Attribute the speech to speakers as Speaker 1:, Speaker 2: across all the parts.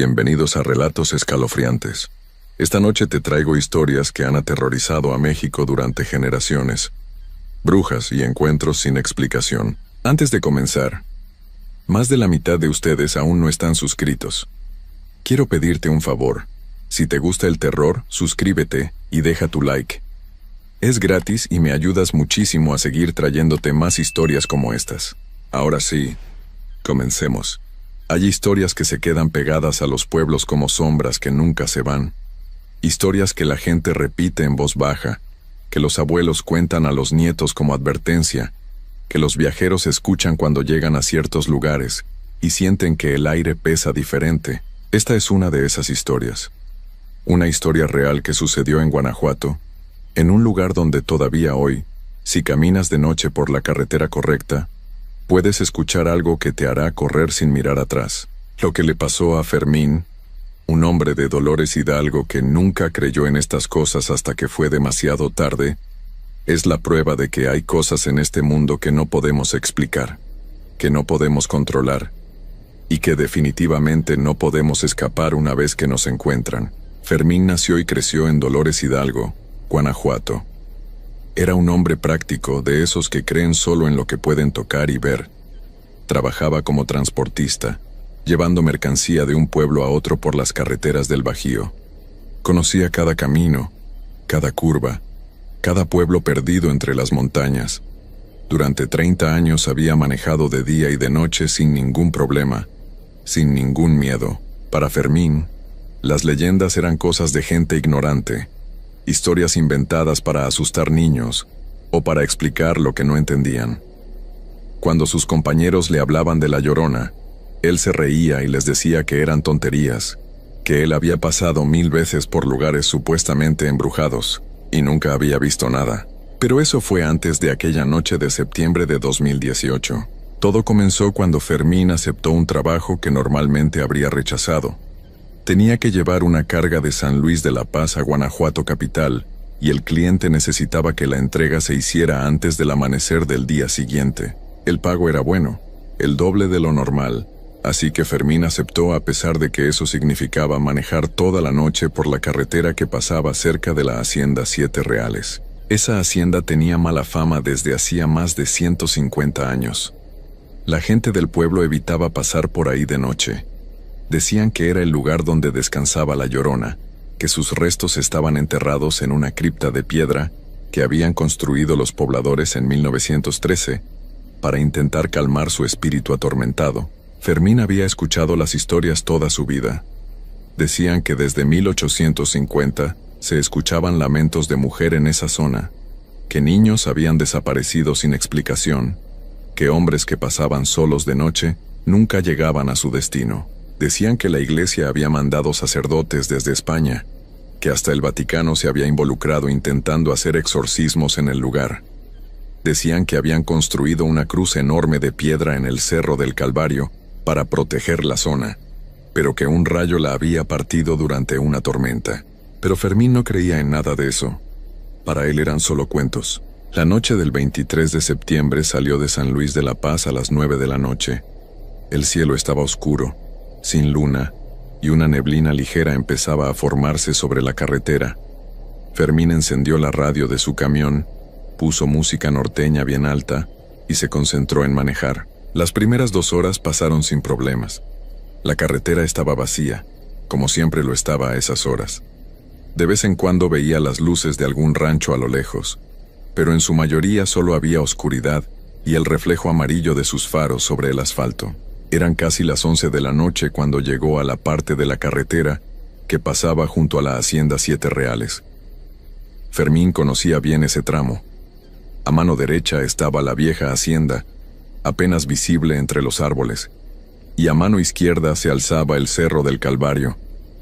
Speaker 1: Bienvenidos a Relatos Escalofriantes. Esta noche te traigo historias que han aterrorizado a México durante generaciones. Brujas y encuentros sin explicación. Antes de comenzar, más de la mitad de ustedes aún no están suscritos. Quiero pedirte un favor. Si te gusta el terror, suscríbete y deja tu like. Es gratis y me ayudas muchísimo a seguir trayéndote más historias como estas. Ahora sí, comencemos. Hay historias que se quedan pegadas a los pueblos como sombras que nunca se van. Historias que la gente repite en voz baja, que los abuelos cuentan a los nietos como advertencia, que los viajeros escuchan cuando llegan a ciertos lugares y sienten que el aire pesa diferente. Esta es una de esas historias. Una historia real que sucedió en Guanajuato, en un lugar donde todavía hoy, si caminas de noche por la carretera correcta, puedes escuchar algo que te hará correr sin mirar atrás. Lo que le pasó a Fermín, un hombre de Dolores Hidalgo que nunca creyó en estas cosas hasta que fue demasiado tarde, es la prueba de que hay cosas en este mundo que no podemos explicar, que no podemos controlar, y que definitivamente no podemos escapar una vez que nos encuentran. Fermín nació y creció en Dolores Hidalgo, Guanajuato. Era un hombre práctico, de esos que creen solo en lo que pueden tocar y ver. Trabajaba como transportista, llevando mercancía de un pueblo a otro por las carreteras del Bajío. Conocía cada camino, cada curva, cada pueblo perdido entre las montañas. Durante 30 años había manejado de día y de noche sin ningún problema, sin ningún miedo. Para Fermín, las leyendas eran cosas de gente ignorante, historias inventadas para asustar niños o para explicar lo que no entendían. Cuando sus compañeros le hablaban de La Llorona, él se reía y les decía que eran tonterías, que él había pasado 1000 veces por lugares supuestamente embrujados y nunca había visto nada. Pero eso fue antes de aquella noche de septiembre de 2018. Todo comenzó cuando Fermín aceptó un trabajo que normalmente habría rechazado. Tenía que llevar una carga de San Luis de la Paz a Guanajuato capital, y el cliente necesitaba que la entrega se hiciera antes del amanecer del día siguiente. El pago era bueno, el doble de lo normal, así que Fermín aceptó a pesar de que eso significaba manejar toda la noche por la carretera que pasaba cerca de la hacienda Siete Reales. Esa hacienda tenía mala fama desde hacía más de 150 años. La gente del pueblo evitaba pasar por ahí de noche. Decían que era el lugar donde descansaba La Llorona, que sus restos estaban enterrados en una cripta de piedra que habían construido los pobladores en 1913 para intentar calmar su espíritu atormentado. Fermín había escuchado las historias toda su vida. Decían que desde 1850 se escuchaban lamentos de mujer en esa zona, que niños habían desaparecido sin explicación, que hombres que pasaban solos de noche nunca llegaban a su destino. Decían que la iglesia había mandado sacerdotes desde España, que hasta el Vaticano se había involucrado intentando hacer exorcismos en el lugar. Decían que habían construido una cruz enorme de piedra en el Cerro del Calvario para proteger la zona, pero que un rayo la había partido durante una tormenta. Pero Fermín no creía en nada de eso. Para él eran solo cuentos. La noche del 23 de septiembre salió de San Luis de la Paz a las 9 de la noche. El cielo estaba oscuro, sin luna, y una neblina ligera empezaba a formarse sobre la carretera. Fermín encendió la radio de su camión, puso música norteña bien alta y se concentró en manejar. Las primeras 2 horas pasaron sin problemas. La carretera estaba vacía, como siempre lo estaba a esas horas. De vez en cuando veía las luces de algún rancho a lo lejos, pero en su mayoría solo había oscuridad y el reflejo amarillo de sus faros sobre el asfalto. Eran casi las 11 de la noche cuando llegó a la parte de la carretera que pasaba junto a la hacienda Siete Reales. Fermín conocía bien ese tramo. A mano derecha estaba la vieja hacienda, apenas visible entre los árboles, y a mano izquierda se alzaba el Cerro del Calvario,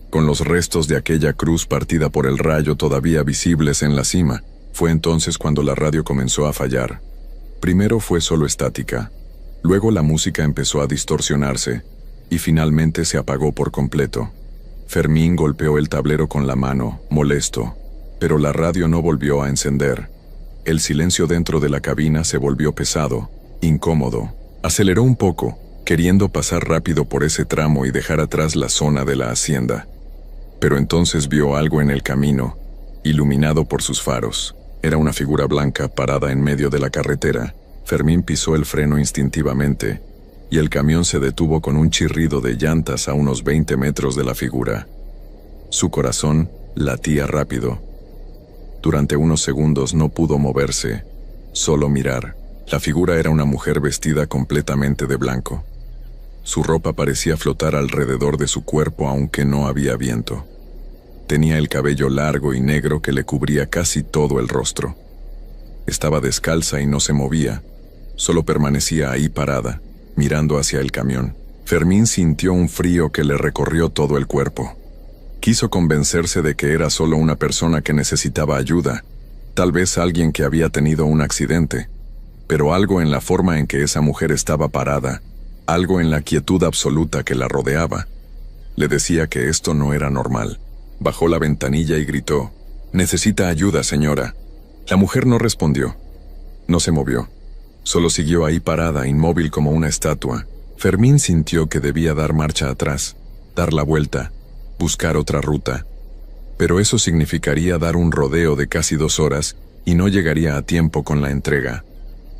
Speaker 1: con los restos de aquella cruz partida por el rayo todavía visibles en la cima. Fue entonces cuando la radio comenzó a fallar. Primero fue solo estática. Luego la música empezó a distorsionarse, y finalmente se apagó por completo. Fermín golpeó el tablero con la mano, molesto, pero la radio no volvió a encender. El silencio dentro de la cabina se volvió pesado, incómodo. Aceleró un poco, queriendo pasar rápido por ese tramo y dejar atrás la zona de la hacienda. Pero entonces vio algo en el camino, iluminado por sus faros. Era una figura blanca parada en medio de la carretera. Fermín pisó el freno instintivamente, y el camión se detuvo con un chirrido de llantas a unos 20 metros de la figura. Su corazón latía rápido. Durante unos segundos no pudo moverse, solo mirar. La figura era una mujer vestida completamente de blanco. Su ropa parecía flotar alrededor de su cuerpo aunque no había viento. Tenía el cabello largo y negro que le cubría casi todo el rostro. Estaba descalza y no se movía, solo permanecía ahí parada, mirando hacia el camión. Fermín sintió un frío que le recorrió todo el cuerpo. Quiso convencerse de que era solo una persona que necesitaba ayuda, tal vez alguien que había tenido un accidente, pero algo en la forma en que esa mujer estaba parada, algo en la quietud absoluta que la rodeaba, le decía que esto no era normal. Bajó la ventanilla y gritó: «¿Necesita ayuda, señora?». La mujer no respondió. No se movió. Solo siguió ahí parada, inmóvil como una estatua. Fermín sintió que debía dar marcha atrás, dar la vuelta, buscar otra ruta. Pero eso significaría dar un rodeo de casi 2 horas y no llegaría a tiempo con la entrega.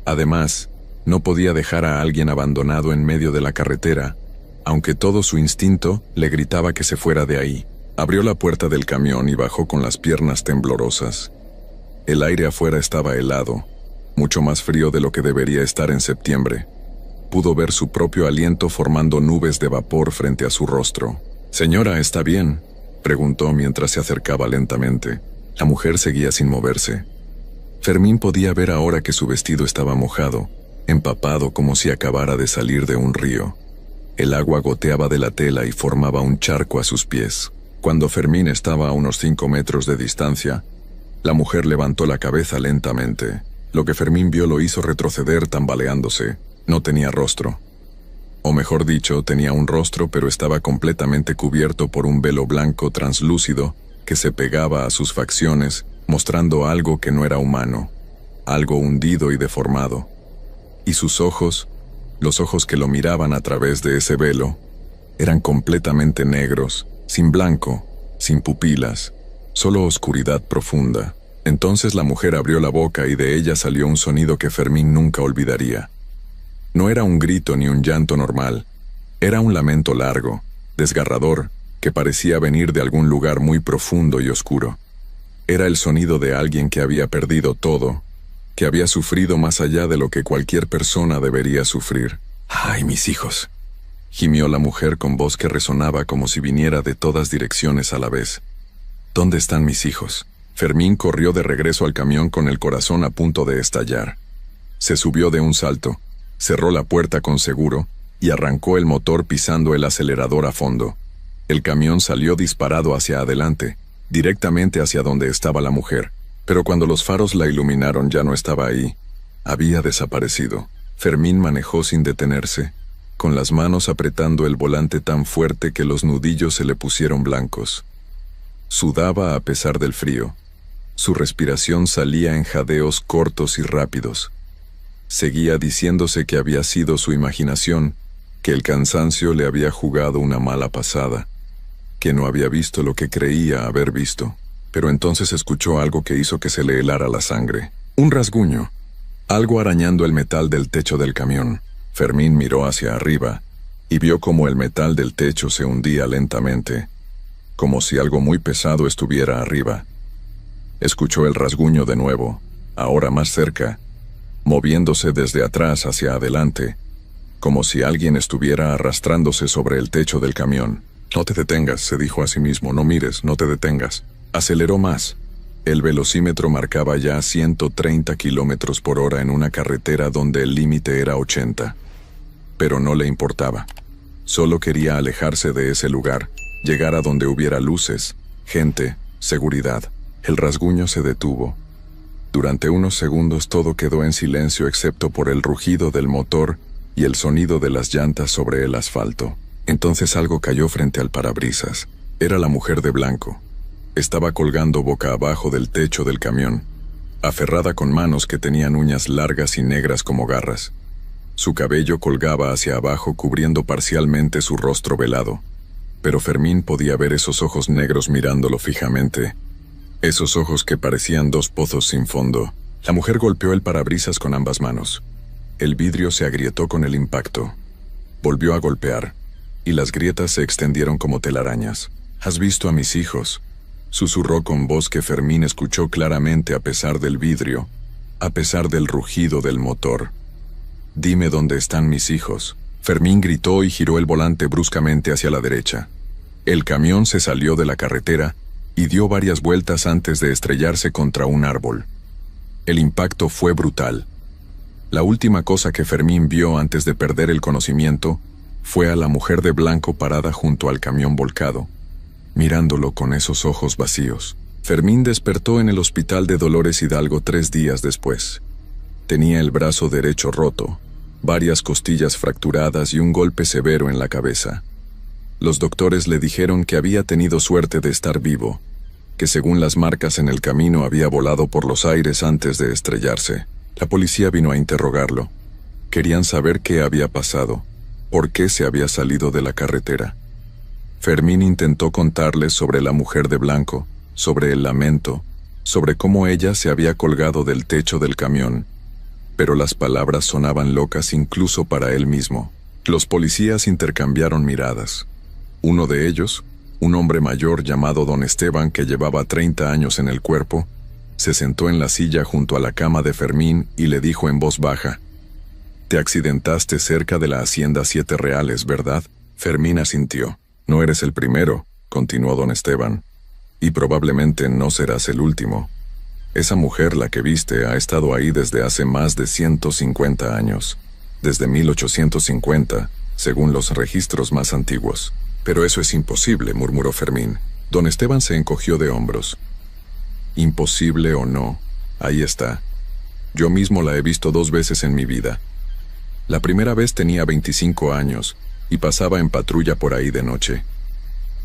Speaker 1: Además, no podía dejar a alguien abandonado en medio de la carretera, aunque todo su instinto le gritaba que se fuera de ahí. Abrió la puerta del camión y bajó con las piernas temblorosas. El aire afuera estaba helado, mucho más frío de lo que debería estar en septiembre. Pudo ver su propio aliento formando nubes de vapor frente a su rostro. «Señora, ¿está bien?», preguntó mientras se acercaba lentamente. La mujer seguía sin moverse. Fermín podía ver ahora que su vestido estaba mojado, empapado como si acabara de salir de un río. El agua goteaba de la tela y formaba un charco a sus pies. Cuando Fermín estaba a unos 5 metros de distancia, la mujer levantó la cabeza lentamente. Lo que Fermín vio lo hizo retroceder tambaleándose. No tenía rostro. O mejor dicho, tenía un rostro, pero estaba completamente cubierto por un velo blanco translúcido que se pegaba a sus facciones, mostrando algo que no era humano, algo hundido y deformado. Y sus ojos, los ojos que lo miraban a través de ese velo, eran completamente negros, sin blanco, sin pupilas, solo oscuridad profunda. Entonces la mujer abrió la boca y de ella salió un sonido que Fermín nunca olvidaría. No era un grito ni un llanto normal, era un lamento largo, desgarrador, que parecía venir de algún lugar muy profundo y oscuro. Era el sonido de alguien que había perdido todo, que había sufrido más allá de lo que cualquier persona debería sufrir. «¡Ay, mis hijos!», gimió la mujer con voz que resonaba como si viniera de todas direcciones a la vez. «¿Dónde están mis hijos?». Fermín corrió de regreso al camión con el corazón a punto de estallar. Se subió de un salto, cerró la puerta con seguro y arrancó el motor pisando el acelerador a fondo. El camión salió disparado hacia adelante, directamente hacia donde estaba la mujer, pero cuando los faros la iluminaron ya no estaba ahí. Había desaparecido. Fermín manejó sin detenerse, con las manos apretando el volante tan fuerte que los nudillos se le pusieron blancos. Sudaba a pesar del frío. Su respiración salía en jadeos cortos y rápidos. Seguía diciéndose que había sido su imaginación, que el cansancio le había jugado una mala pasada, que no había visto lo que creía haber visto. Pero entonces escuchó algo que hizo que se le helara la sangre. Un rasguño, algo arañando el metal del techo del camión. Fermín miró hacia arriba y vio cómo el metal del techo se hundía lentamente, como si algo muy pesado estuviera arriba. Escuchó el rasguño de nuevo, ahora más cerca, moviéndose desde atrás hacia adelante, como si alguien estuviera arrastrándose sobre el techo del camión. «No te detengas», se dijo a sí mismo, «no mires, no te detengas». Aceleró más. El velocímetro marcaba ya 130 kilómetros por hora en una carretera donde el límite era 80. Pero no le importaba. Solo quería alejarse de ese lugar, llegar a donde hubiera luces, gente, seguridad. El rasguño se detuvo. Durante unos segundos todo quedó en silencio excepto por el rugido del motor y el sonido de las llantas sobre el asfalto. Entonces algo cayó frente al parabrisas. Era la mujer de blanco. Estaba colgando boca abajo del techo del camión, aferrada con manos que tenían uñas largas y negras como garras. Su cabello colgaba hacia abajo cubriendo parcialmente su rostro velado, pero Fermín podía ver esos ojos negros mirándolo fijamente, esos ojos que parecían dos pozos sin fondo. La mujer golpeó el parabrisas con ambas manos. El vidrio se agrietó con el impacto. Volvió a golpear, y las grietas se extendieron como telarañas. «¿Has visto a mis hijos?», susurró con voz que Fermín escuchó claramente a pesar del vidrio, a pesar del rugido del motor. «Dime dónde están mis hijos». Fermín gritó y giró el volante bruscamente hacia la derecha. El camión se salió de la carretera y dio varias vueltas antes de estrellarse contra un árbol. El impacto fue brutal. La última cosa que Fermín vio antes de perder el conocimiento fue a la mujer de blanco parada junto al camión volcado, mirándolo con esos ojos vacíos. Fermín despertó en el hospital de Dolores Hidalgo 3 días después. Tenía el brazo derecho roto, varias costillas fracturadas y un golpe severo en la cabeza. Los doctores le dijeron que había tenido suerte de estar vivo, que según las marcas en el camino había volado por los aires antes de estrellarse. La policía vino a interrogarlo. Querían saber qué había pasado, por qué se había salido de la carretera. Fermín intentó contarles sobre la mujer de blanco, sobre el lamento, sobre cómo ella se había colgado del techo del camión, pero las palabras sonaban locas incluso para él mismo. Los policías intercambiaron miradas. Uno de ellos, un hombre mayor llamado Don Esteban que llevaba 30 años en el cuerpo, se sentó en la silla junto a la cama de Fermín y le dijo en voz baja: «Te accidentaste cerca de la hacienda Siete Reales, ¿verdad?». Fermín asintió. «No eres el primero», continuó Don Esteban, «y probablemente no serás el último. Esa mujer, la que viste, ha estado ahí desde hace más de 150 años, desde 1850, según los registros más antiguos». «Pero eso es imposible», murmuró Fermín. Don Esteban se encogió de hombros. «Imposible o no, ahí está. Yo mismo la he visto 2 veces en mi vida. La primera vez tenía 25 años y pasaba en patrulla por ahí de noche.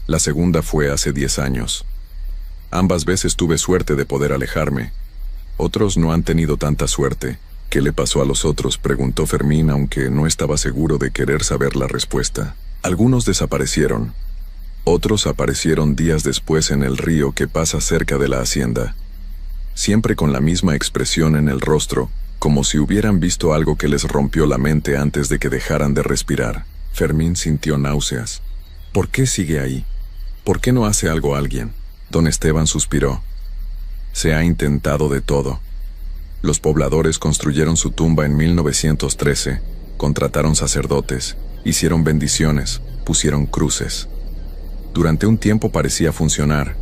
Speaker 1: La segunda fue hace 10 años. Ambas veces tuve suerte de poder alejarme. Otros no han tenido tanta suerte». «¿Qué le pasó a los otros?», preguntó Fermín, aunque no estaba seguro de querer saber la respuesta. «Algunos desaparecieron. Otros aparecieron días después en el río que pasa cerca de la hacienda. Siempre con la misma expresión en el rostro, como si hubieran visto algo que les rompió la mente antes de que dejaran de respirar». Fermín sintió náuseas. «¿Por qué sigue ahí? ¿Por qué no hace algo alguien?». Don Esteban suspiró. «Se ha intentado de todo. Los pobladores construyeron su tumba en 1913, contrataron sacerdotes, hicieron bendiciones, pusieron cruces. Durante un tiempo parecía funcionar,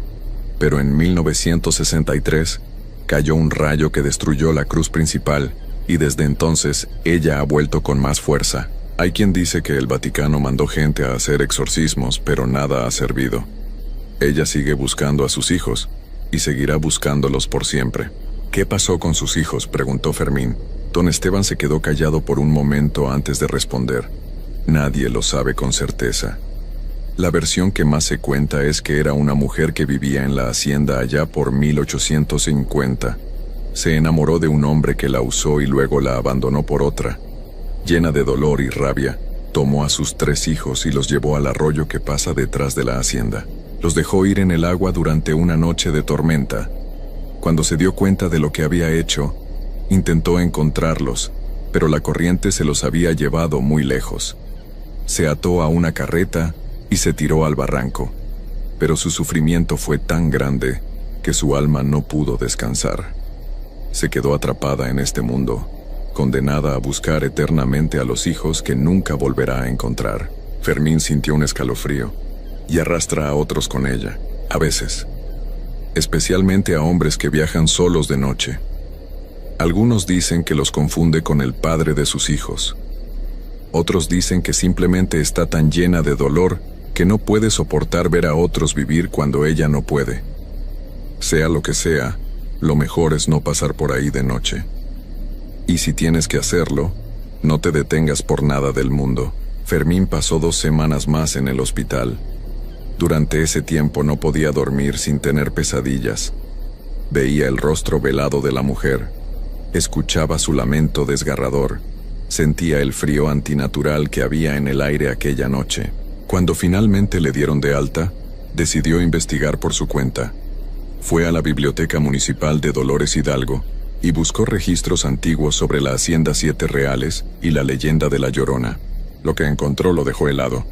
Speaker 1: pero en 1963 cayó un rayo que destruyó la cruz principal y desde entonces ella ha vuelto con más fuerza. Hay quien dice que el Vaticano mandó gente a hacer exorcismos, pero nada ha servido. Ella sigue buscando a sus hijos y seguirá buscándolos por siempre». «¿Qué pasó con sus hijos?», preguntó Fermín. Don Esteban se quedó callado por un momento antes de responder. «Nadie lo sabe con certeza. La versión que más se cuenta es que era una mujer que vivía en la hacienda allá por 1850. Se enamoró de un hombre que la usó y luego la abandonó por otra. Llena de dolor y rabia, tomó a sus 3 hijos y los llevó al arroyo que pasa detrás de la hacienda. Los dejó ir en el agua durante una noche de tormenta. Cuando se dio cuenta de lo que había hecho, intentó encontrarlos, pero la corriente se los había llevado muy lejos. Se ató a una carreta y se tiró al barranco, pero su sufrimiento fue tan grande que su alma no pudo descansar. Se quedó atrapada en este mundo, condenada a buscar eternamente a los hijos que nunca volverá a encontrar». Fermín sintió un escalofrío. «Y arrastra a otros con ella, a veces. Especialmente a hombres que viajan solos de noche. Algunos dicen que los confunde con el padre de sus hijos. Otros dicen que simplemente está tan llena de dolor que no puede soportar ver a otros vivir cuando ella no puede. Sea lo que sea, lo mejor es no pasar por ahí de noche. Y si tienes que hacerlo, no te detengas por nada del mundo». Fermín pasó 2 semanas más en el hospital. Durante ese tiempo no podía dormir sin tener pesadillas. Veía el rostro velado de la mujer, escuchaba su lamento desgarrador, Sentía el frío antinatural que había en el aire aquella noche. Cuando finalmente le dieron de alta, decidió investigar por su cuenta. Fue a la Biblioteca Municipal de Dolores Hidalgo y buscó registros antiguos sobre la Hacienda Siete Reales y la leyenda de La Llorona. Lo que encontró lo dejó helado.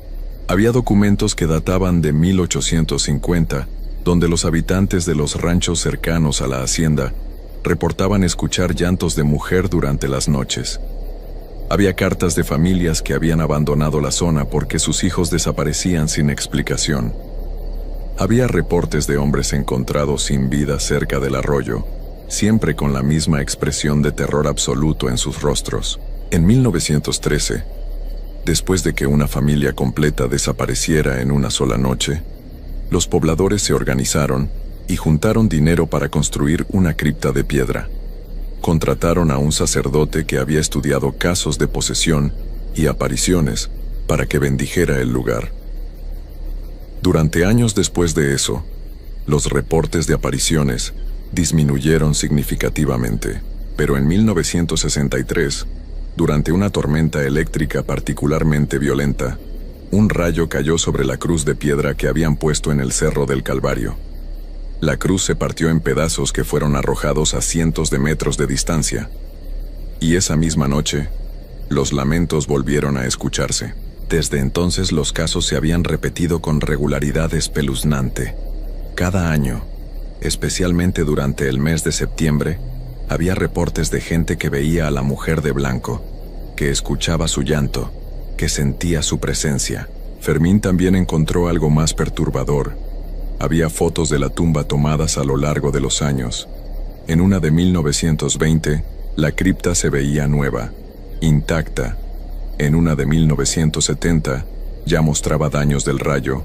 Speaker 1: Había documentos que databan de 1850, donde los habitantes de los ranchos cercanos a la hacienda reportaban escuchar llantos de mujer durante las noches. Había cartas de familias que habían abandonado la zona porque sus hijos desaparecían sin explicación. Había reportes de hombres encontrados sin vida cerca del arroyo, siempre con la misma expresión de terror absoluto en sus rostros. En 1913, después de que una familia completa desapareciera en una sola noche, los pobladores se organizaron y juntaron dinero para construir una cripta de piedra. Contrataron a un sacerdote que había estudiado casos de posesión y apariciones para que bendijera el lugar. Durante años después de eso, los reportes de apariciones disminuyeron significativamente, pero en 1963, durante una tormenta eléctrica particularmente violenta, un rayo cayó sobre la cruz de piedra que habían puesto en el Cerro del Calvario. La cruz se partió en pedazos que fueron arrojados a cientos de metros de distancia. Y esa misma noche, los lamentos volvieron a escucharse. Desde entonces los casos se habían repetido con regularidad espeluznante. Cada año, especialmente durante el mes de septiembre, había reportes de gente que veía a la mujer de blanco, que escuchaba su llanto, que sentía su presencia. Fermín también encontró algo más perturbador. Había fotos de la tumba tomadas a lo largo de los años. En una de 1920, la cripta se veía nueva, intacta. En una de 1970, ya mostraba daños del rayo,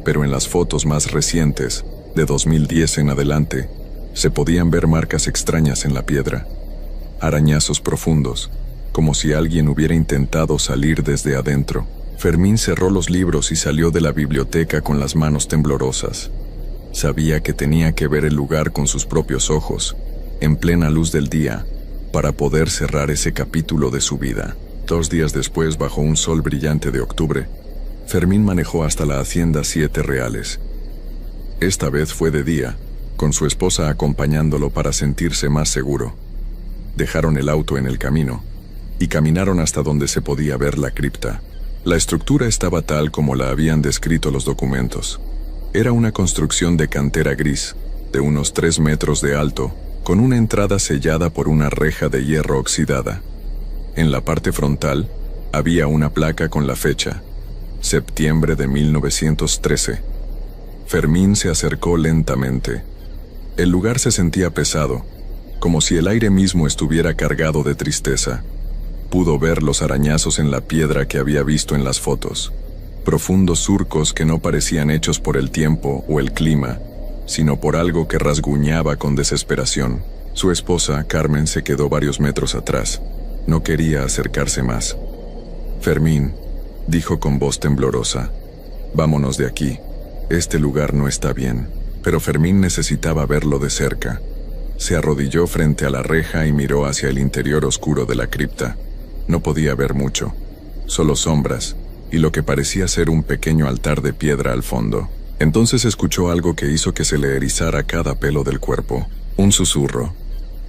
Speaker 1: pero en las fotos más recientes, de 2010 en adelante, se podían ver marcas extrañas en la piedra, arañazos profundos, como si alguien hubiera intentado salir desde adentro. Fermín cerró los libros y salió de la biblioteca con las manos temblorosas. Sabía que tenía que ver el lugar con sus propios ojos, en plena luz del día, para poder cerrar ese capítulo de su vida. 2 días después, bajo un sol brillante de octubre, Fermín manejó hasta la Hacienda Siete Reales. Esta vez fue de día, con su esposa acompañándolo para sentirse más seguro. Dejaron el auto en el camino y caminaron hasta donde se podía ver la cripta. La estructura estaba tal como la habían descrito los documentos. Era una construcción de cantera gris, de unos 3 metros de alto, con una entrada sellada por una reja de hierro oxidada. En la parte frontal, había una placa con la fecha, septiembre de 1913. Fermín se acercó lentamente. El lugar se sentía pesado, como si el aire mismo estuviera cargado de tristeza. Pudo ver los arañazos en la piedra que había visto en las fotos, profundos surcos que no parecían hechos por el tiempo o el clima, sino por algo que rasguñaba con desesperación. Su esposa, Carmen, se quedó varios metros atrás. No quería acercarse más. «Fermín», dijo con voz temblorosa, «vámonos de aquí. Este lugar no está bien». Pero Fermín necesitaba verlo de cerca. Se arrodilló frente a la reja y miró hacia el interior oscuro de la cripta. No podía ver mucho, solo sombras, y lo que parecía ser un pequeño altar de piedra al fondo. Entonces escuchó algo que hizo que se le erizara cada pelo del cuerpo. Un susurro,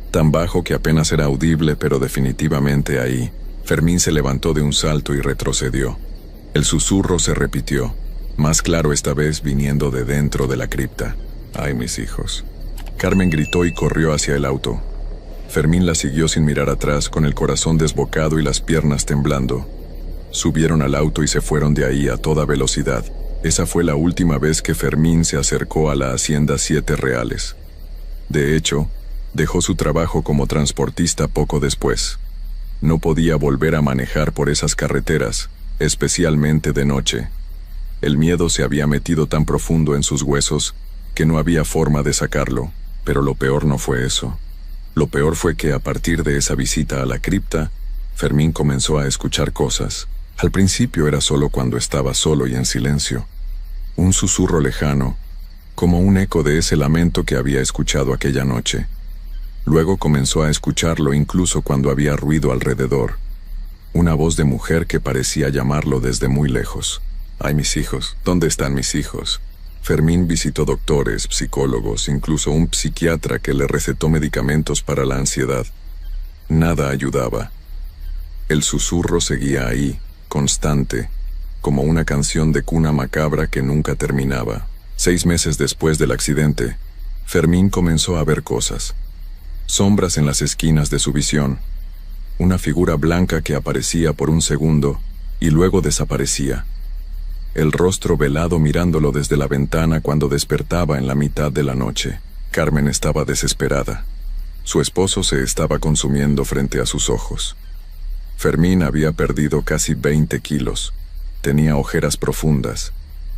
Speaker 1: tan bajo que apenas era audible, pero definitivamente ahí. Fermín se levantó de un salto y retrocedió. El susurro se repitió, más claro esta vez viniendo de dentro de la cripta. «Ay, mis hijos». Carmen gritó y corrió hacia el auto. Fermín la siguió sin mirar atrás, con el corazón desbocado y las piernas temblando. Subieron al auto y se fueron de ahí a toda velocidad. Esa fue la última vez que Fermín se acercó a la Hacienda Siete Reales. De hecho, dejó su trabajo como transportista poco después. No podía volver a manejar por esas carreteras, especialmente de noche. El miedo se había metido tan profundo en sus huesos que no había forma de sacarlo, pero lo peor no fue eso. Lo peor fue que a partir de esa visita a la cripta, Fermín comenzó a escuchar cosas. Al principio era solo cuando estaba solo y en silencio. Un susurro lejano, como un eco de ese lamento que había escuchado aquella noche. Luego comenzó a escucharlo incluso cuando había ruido alrededor. Una voz de mujer que parecía llamarlo desde muy lejos. «Ay, mis hijos, ¿dónde están mis hijos?» Fermín visitó doctores, psicólogos, incluso un psiquiatra que le recetó medicamentos para la ansiedad. Nada ayudaba. El susurro seguía ahí, constante, como una canción de cuna macabra que nunca terminaba. 6 meses después del accidente, Fermín comenzó a ver cosas. Sombras en las esquinas de su visión. Una figura blanca que aparecía por un segundo y luego desaparecía. El rostro velado mirándolo desde la ventana cuando despertaba en la mitad de la noche. Carmen estaba desesperada. Su esposo se estaba consumiendo frente a sus ojos. Fermín había perdido casi 20 kilos. Tenía ojeras profundas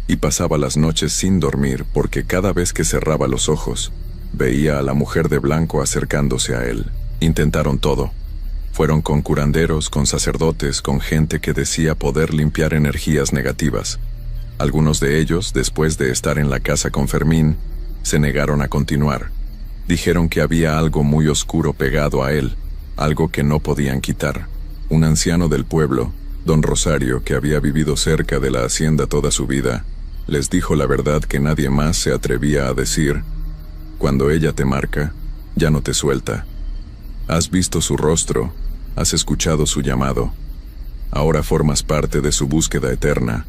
Speaker 1: y pasaba las noches sin dormir porque cada vez que cerraba los ojos, veía a la mujer de blanco acercándose a él. Intentaron todo. Fueron con curanderos, con sacerdotes, con gente que decía poder limpiar energías negativas. Algunos de ellos, después de estar en la casa con Fermín, se negaron a continuar. Dijeron que había algo muy oscuro pegado a él, algo que no podían quitar. Un anciano del pueblo, don Rosario, que había vivido cerca de la hacienda toda su vida, les dijo la verdad que nadie más se atrevía a decir: cuando ella te marca, ya no te suelta. Has visto su rostro, has escuchado su llamado. Ahora formas parte de su búsqueda eterna.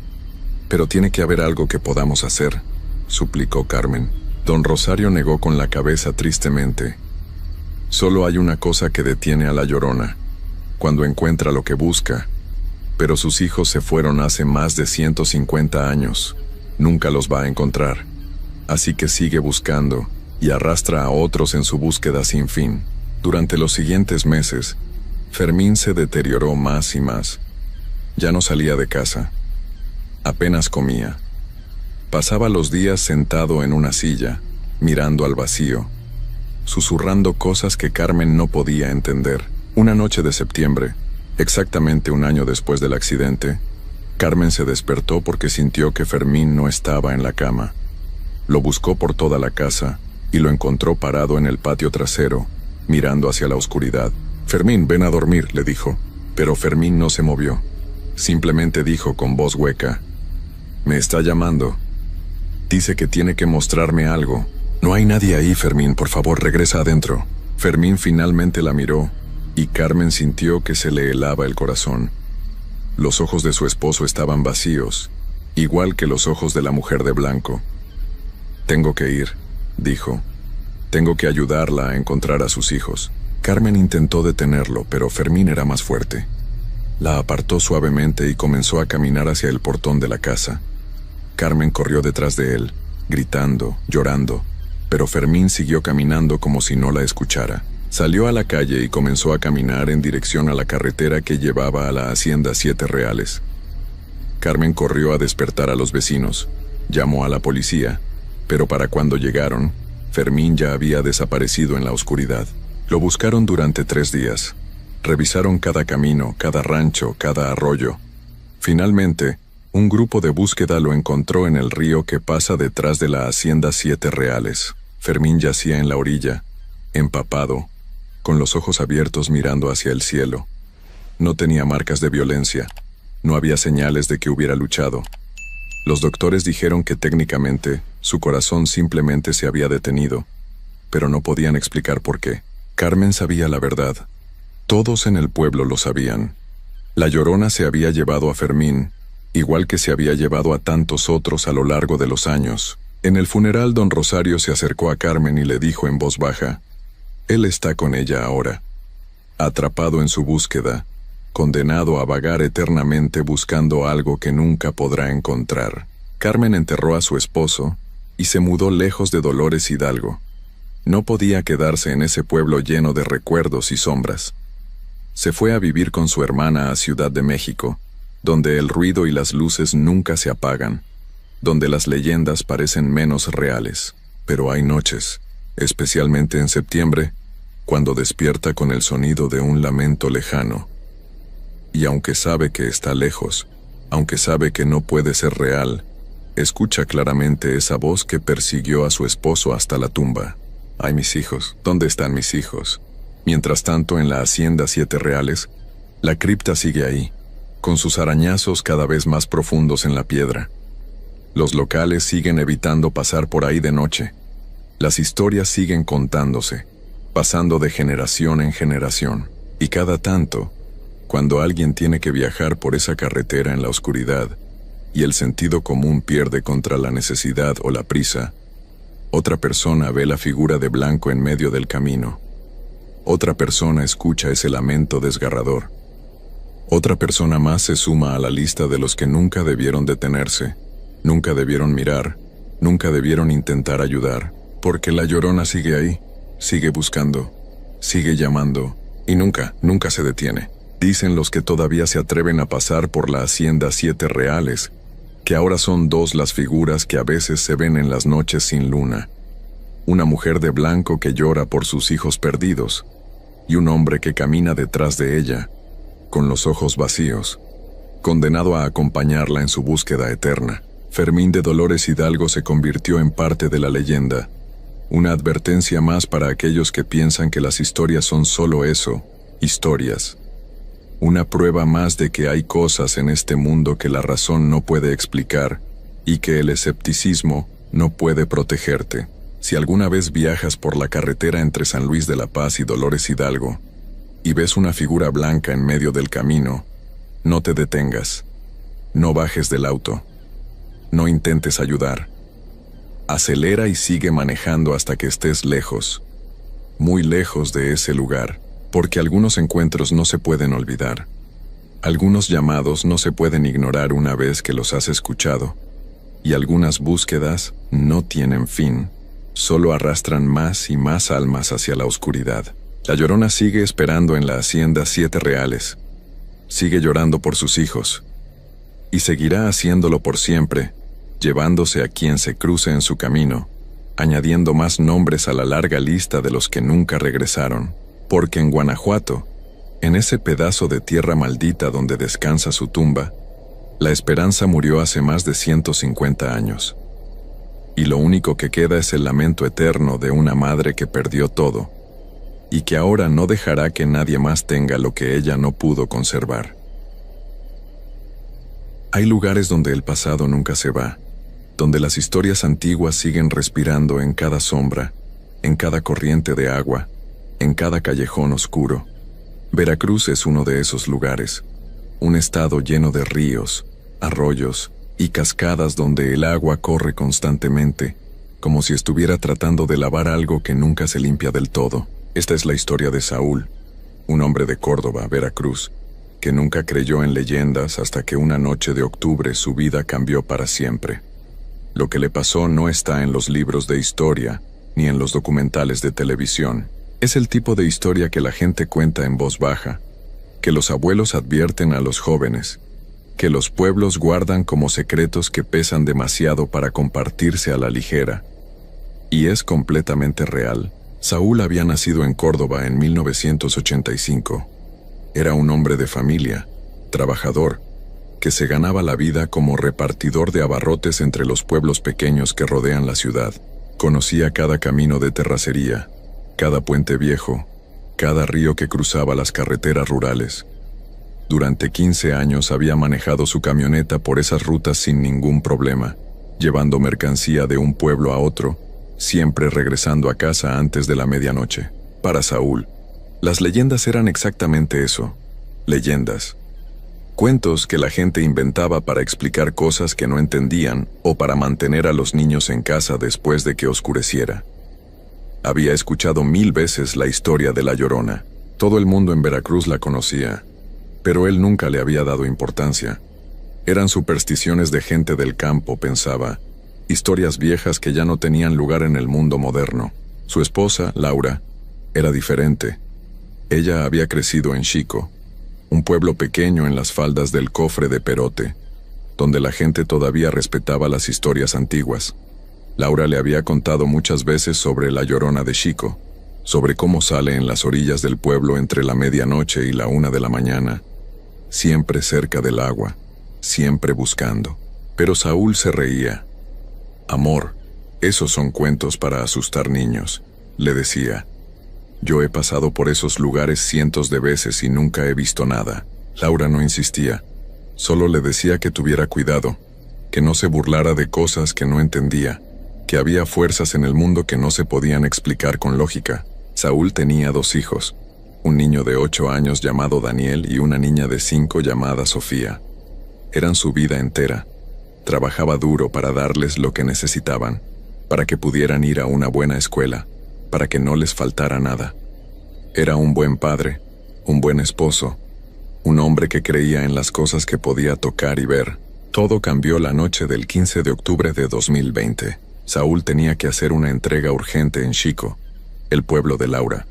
Speaker 1: Pero tiene que haber algo que podamos hacer, suplicó Carmen. Don Rosario negó con la cabeza tristemente. Solo hay una cosa que detiene a la Llorona, cuando encuentra lo que busca. Pero sus hijos se fueron hace más de 150 años. Nunca los va a encontrar. Así que sigue buscando y arrastra a otros en su búsqueda sin fin. Durante los siguientes meses, Fermín se deterioró más y más. Ya no salía de casa. Apenas comía. Pasaba los días sentado en una silla, mirando al vacío, susurrando cosas que Carmen no podía entender. Una noche de septiembre, exactamente un año después del accidente, Carmen se despertó porque sintió que Fermín no estaba en la cama. Lo buscó por toda la casa y lo encontró parado en el patio trasero, mirando hacia la oscuridad. «Fermín, ven a dormir», le dijo. Pero Fermín no se movió. Simplemente dijo con voz hueca: «Me está llamando. Dice que tiene que mostrarme algo». «No hay nadie ahí, Fermín, por favor, regresa adentro». Fermín finalmente la miró, y Carmen sintió que se le helaba el corazón. Los ojos de su esposo estaban vacíos, igual que los ojos de la mujer de blanco. «Tengo que ir», dijo. «Tengo que ayudarla a encontrar a sus hijos». Carmen intentó detenerlo, pero Fermín era más fuerte. La apartó suavemente y comenzó a caminar hacia el portón de la casa. Carmen corrió detrás de él, gritando, llorando, pero Fermín siguió caminando como si no la escuchara. Salió a la calle y comenzó a caminar en dirección a la carretera que llevaba a la hacienda Siete Reales. Carmen corrió a despertar a los vecinos, llamó a la policía, pero para cuando llegaron, Fermín ya había desaparecido en la oscuridad. Lo buscaron durante 3 días. Revisaron cada camino, cada rancho, cada arroyo. Finalmente, un grupo de búsqueda lo encontró en el río que pasa detrás de la hacienda Siete Reales. Fermín yacía en la orilla, empapado, con los ojos abiertos mirando hacia el cielo. No tenía marcas de violencia. No había señales de que hubiera luchado. Los doctores dijeron que técnicamente su corazón simplemente se había detenido, pero no podían explicar por qué. Carmen sabía la verdad. Todos en el pueblo lo sabían. La Llorona se había llevado a Fermín, igual que se había llevado a tantos otros a lo largo de los años. En el funeral, don Rosario se acercó a Carmen y le dijo en voz baja: «Él está con ella ahora, atrapado en su búsqueda, condenado a vagar eternamente buscando algo que nunca podrá encontrar». Carmen enterró a su esposo y se mudó lejos de Dolores Hidalgo. No podía quedarse en ese pueblo lleno de recuerdos y sombras. Se fue a vivir con su hermana a Ciudad de México, donde el ruido y las luces nunca se apagan, donde las leyendas parecen menos reales. Pero hay noches, especialmente en septiembre, cuando despierta con el sonido de un lamento lejano. Y aunque sabe que está lejos, aunque sabe que no puede ser real, escucha claramente esa voz que persiguió a su esposo hasta la tumba. «Ay, mis hijos, ¿dónde están mis hijos?». Mientras tanto, en la hacienda Siete Reales, La cripta sigue ahí, con sus arañazos cada vez más profundos en la piedra. Los locales siguen evitando pasar por ahí de noche. Las historias siguen contándose, pasando de generación en generación. Y cada tanto, cuando alguien tiene que viajar por esa carretera en la oscuridad, y el sentido común pierde contra la necesidad o la prisa, otra persona ve la figura de blanco en medio del camino. Otra persona escucha ese lamento desgarrador. Otra persona más se suma a la lista de los que nunca debieron detenerse, nunca debieron mirar, nunca debieron intentar ayudar, porque la Llorona sigue ahí, sigue buscando, sigue llamando, y nunca se detiene. Dicen los que todavía se atreven a pasar por la hacienda Siete Reales, que ahora son dos las figuras que a veces se ven en las noches sin luna. Una mujer de blanco que llora por sus hijos perdidos, y un hombre que camina detrás de ella, con los ojos vacíos, condenado a acompañarla en su búsqueda eterna. Fermín de Dolores Hidalgo se convirtió en parte de la leyenda, una advertencia más para aquellos que piensan que las historias son solo eso, historias. Una prueba más de que hay cosas en este mundo que la razón no puede explicar y que el escepticismo no puede protegerte. Si alguna vez viajas por la carretera entre San Luis de la Paz y Dolores Hidalgo y ves una figura blanca en medio del camino, no te detengas, no bajes del auto, no intentes ayudar. Acelera y sigue manejando hasta que estés lejos, muy lejos de ese lugar, porque algunos encuentros no se pueden olvidar. Algunos llamados no se pueden ignorar una vez que los has escuchado, y algunas búsquedas no tienen fin, solo arrastran más y más almas hacia la oscuridad. La Llorona sigue esperando en la hacienda Siete Reales, sigue llorando por sus hijos, y seguirá haciéndolo por siempre, llevándose a quien se cruce en su camino, añadiendo más nombres a la larga lista de los que nunca regresaron, porque en Guanajuato, en ese pedazo de tierra maldita donde descansa su tumba, la esperanza murió hace más de 150 años. Y lo único que queda es el lamento eterno de una madre que perdió todo, y que ahora no dejará que nadie más tenga lo que ella no pudo conservar. Hay lugares donde el pasado nunca se va, donde las historias antiguas siguen respirando en cada sombra, en cada corriente de agua, en cada callejón oscuro. Veracruz es uno de esos lugares, un estado lleno de ríos, arroyos y cascadas donde el agua corre constantemente, como si estuviera tratando de lavar algo que nunca se limpia del todo. Esta es la historia de Saúl, un hombre de Córdoba, Veracruz, que nunca creyó en leyendas hasta que una noche de octubre su vida cambió para siempre. Lo que le pasó no está en los libros de historia, ni en los documentales de televisión. Es el tipo de historia que la gente cuenta en voz baja, que los abuelos advierten a los jóvenes, que los pueblos guardan como secretos que pesan demasiado para compartirse a la ligera. Y es completamente real. Saúl había nacido en Córdoba en 1985. Era un hombre de familia, trabajador, que se ganaba la vida como repartidor de abarrotes entre los pueblos pequeños que rodean la ciudad. Conocía cada camino de terracería, cada puente viejo, cada río que cruzaba las carreteras rurales. Durante 15 años había manejado su camioneta por esas rutas sin ningún problema, llevando mercancía de un pueblo a otro, siempre regresando a casa antes de la medianoche. Para Saúl, las leyendas eran exactamente eso, leyendas. Cuentos que la gente inventaba para explicar cosas que no entendían o para mantener a los niños en casa después de que oscureciera. Había escuchado 1000 veces la historia de La Llorona. Todo el mundo en Veracruz la conocía, pero él nunca le había dado importancia. Eran supersticiones de gente del campo, pensaba, historias viejas que ya no tenían lugar en el mundo moderno. Su esposa, Laura, era diferente. Ella había crecido en Xico, un pueblo pequeño en las faldas del Cofre de Perote, donde la gente todavía respetaba las historias antiguas. Laura le había contado muchas veces sobre la Llorona de Xico, sobre cómo sale en las orillas del pueblo entre la medianoche y la 1 de la mañana, siempre cerca del agua, siempre buscando. Pero Saúl se reía. Amor, esos son cuentos para asustar niños, le decía. Yo he pasado por esos lugares cientos de veces y nunca he visto nada. Laura no insistía. Solo le decía que tuviera cuidado, que no se burlara de cosas que no entendía, que había fuerzas en el mundo que no se podían explicar con lógica. Saúl tenía 2 hijos, un niño de 8 años llamado Daniel y una niña de 5 llamada Sofía. Eran su vida entera. Trabajaba duro para darles lo que necesitaban, para que pudieran ir a una buena escuela, para que no les faltara nada. Era un buen padre, un buen esposo, un hombre que creía en las cosas que podía tocar y ver. Todo cambió la noche del 15 de octubre de 2020. Saúl tenía que hacer una entrega urgente en Xico, el pueblo de Laura.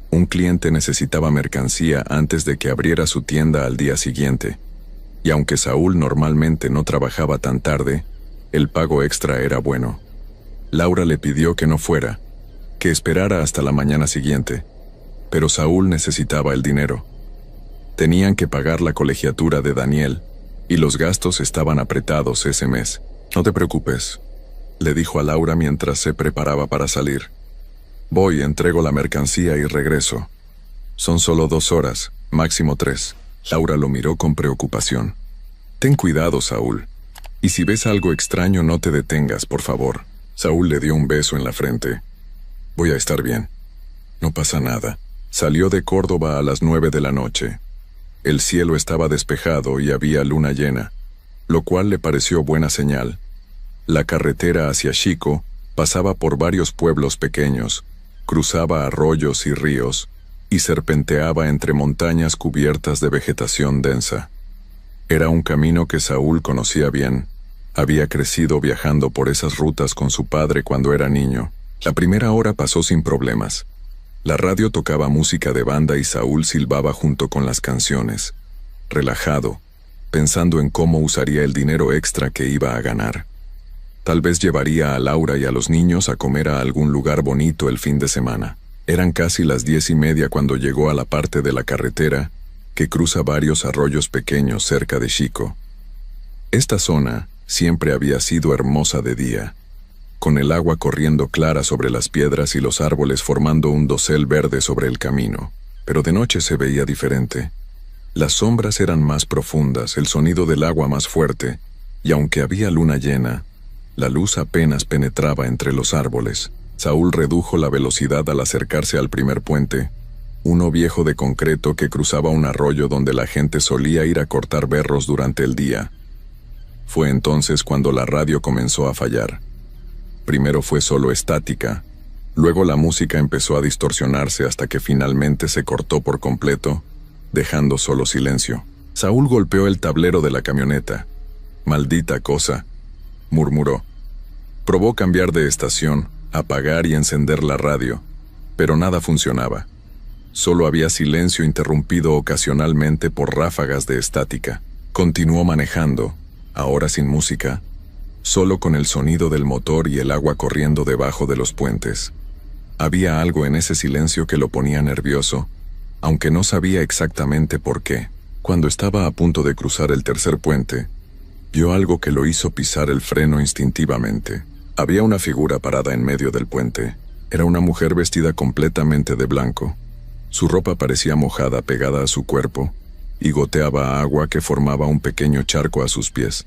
Speaker 1: Un cliente necesitaba mercancía antes de que abriera su tienda al día siguiente, y aunque Saúl normalmente no trabajaba tan tarde, el pago extra era bueno. Laura le pidió que no fuera, que esperara hasta la mañana siguiente, pero Saúl necesitaba el dinero. Tenían que pagar la colegiatura de Daniel, y los gastos estaban apretados ese mes. «No te preocupes», le dijo a Laura mientras se preparaba para salir. «Voy, entrego la mercancía y regreso. Son solo 2 horas, máximo 3. Laura lo miró con preocupación. «Ten cuidado, Saúl. Y si ves algo extraño, no te detengas, por favor». Saúl le dio un beso en la frente. «Voy a estar bien. No pasa nada». Salió de Córdoba a las 9 de la noche. El cielo estaba despejado y había luna llena, lo cual le pareció buena señal. La carretera hacia Xico pasaba por varios pueblos pequeños, cruzaba arroyos y ríos, y serpenteaba entre montañas cubiertas de vegetación densa. Era un camino que Saúl conocía bien. Había crecido viajando por esas rutas con su padre cuando era niño. La primera hora pasó sin problemas. La radio tocaba música de banda y Saúl silbaba junto con las canciones, relajado, pensando en cómo usaría el dinero extra que iba a ganar. Tal vez llevaría a Laura y a los niños a comer a algún lugar bonito el fin de semana. Eran casi las 10:30 cuando llegó a la parte de la carretera que cruza varios arroyos pequeños cerca de Xico. Esta zona siempre había sido hermosa de día, con el agua corriendo clara sobre las piedras y los árboles formando un dosel verde sobre el camino, pero de noche se veía diferente. Las sombras eran más profundas, el sonido del agua más fuerte, y aunque había luna llena, la luz apenas penetraba entre los árboles. Saúl redujo la velocidad al acercarse al primer puente, uno viejo de concreto que cruzaba un arroyo donde la gente solía ir a cortar berros durante el día. Fue entonces cuando la radio comenzó a fallar. Primero fue solo estática, luego la música empezó a distorsionarse hasta que finalmente se cortó por completo, dejando solo silencio. Saúl golpeó el tablero de la camioneta. «Maldita cosa», murmuró. Probó cambiar de estación, apagar y encender la radio, pero nada funcionaba. Solo había silencio interrumpido ocasionalmente por ráfagas de estática. Continuó manejando, ahora sin música, solo con el sonido del motor y el agua corriendo debajo de los puentes. Había algo en ese silencio que lo ponía nervioso, aunque no sabía exactamente por qué. Cuando estaba a punto de cruzar el tercer puente, vio algo que lo hizo pisar el freno instintivamente. Había una figura parada en medio del puente. Era una mujer vestida completamente de blanco. Su ropa parecía mojada pegada a su cuerpo, y goteaba agua que formaba un pequeño charco a sus pies.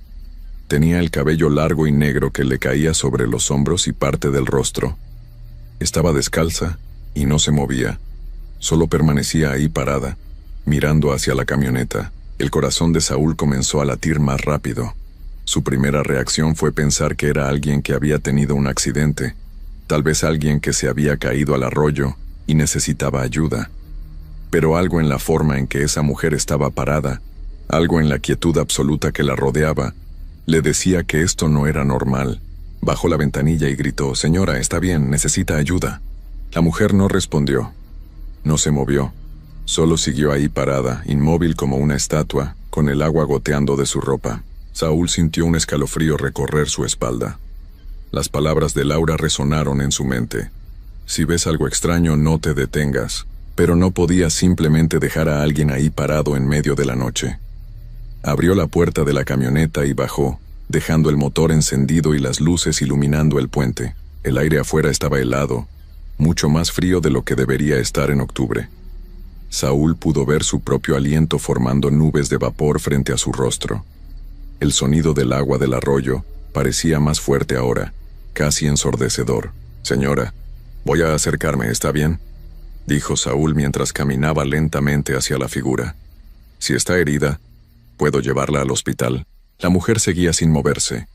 Speaker 1: Tenía el cabello largo y negro que le caía sobre los hombros y parte del rostro. Estaba descalza y no se movía. Solo permanecía ahí parada, mirando hacia la camioneta. El corazón de Saúl comenzó a latir más rápido. Su primera reacción fue pensar que era alguien que había tenido un accidente, tal vez alguien que se había caído al arroyo y necesitaba ayuda. Pero algo en la forma en que esa mujer estaba parada, algo en la quietud absoluta que la rodeaba, le decía que esto no era normal. Bajó la ventanilla y gritó: «Señora, está bien, necesita ayuda». La mujer no respondió. No se movió. Solo siguió ahí parada, inmóvil como una estatua, con el agua goteando de su ropa. Saúl sintió un escalofrío recorrer su espalda. Las palabras de Laura resonaron en su mente. «Si ves algo extraño, no te detengas». Pero no podía simplemente dejar a alguien ahí parado en medio de la noche. Abrió la puerta de la camioneta y bajó, dejando el motor encendido y las luces iluminando el puente. El aire afuera estaba helado, mucho más frío de lo que debería estar en octubre. Saúl pudo ver su propio aliento formando nubes de vapor frente a su rostro. El sonido del agua del arroyo parecía más fuerte ahora, casi ensordecedor. «Señora, voy a acercarme, ¿está bien?», dijo Saúl mientras caminaba lentamente hacia la figura. «Si está herida, puedo llevarla al hospital». La mujer seguía sin moverse.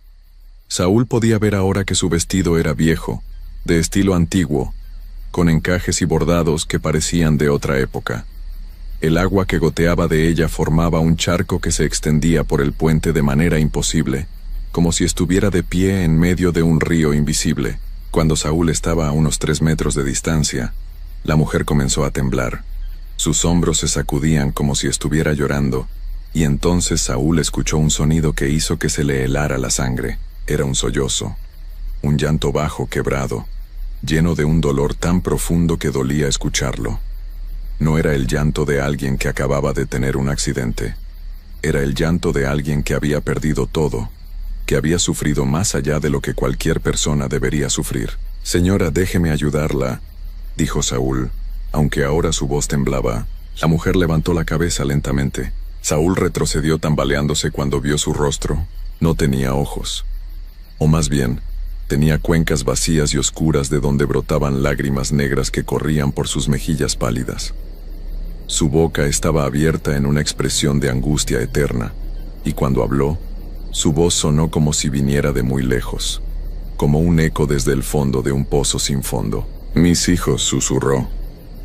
Speaker 1: Saúl podía ver ahora que su vestido era viejo, de estilo antiguo, con encajes y bordados que parecían de otra época. El agua que goteaba de ella formaba un charco que se extendía por el puente de manera imposible, como si estuviera de pie en medio de un río invisible. Cuando Saúl estaba a unos 3 metros de distancia, la mujer comenzó a temblar. Sus hombros se sacudían como si estuviera llorando, y entonces Saúl escuchó un sonido que hizo que se le helara la sangre. Era un sollozo, un llanto bajo, quebrado, lleno de un dolor tan profundo que dolía escucharlo. No era el llanto de alguien que acababa de tener un accidente. Era el llanto de alguien que había perdido todo, que había sufrido más allá de lo que cualquier persona debería sufrir. «Señora, déjeme ayudarla», dijo Saúl, aunque ahora su voz temblaba. La mujer levantó la cabeza lentamente. Saúl retrocedió tambaleándose cuando vio su rostro. No tenía ojos. O más bien, tenía cuencas vacías y oscuras de donde brotaban lágrimas negras que corrían por sus mejillas pálidas. Su boca estaba abierta en una expresión de angustia eterna, y cuando habló, su voz sonó como si viniera de muy lejos, como un eco desde el fondo de un pozo sin fondo. «Mis hijos», susurró.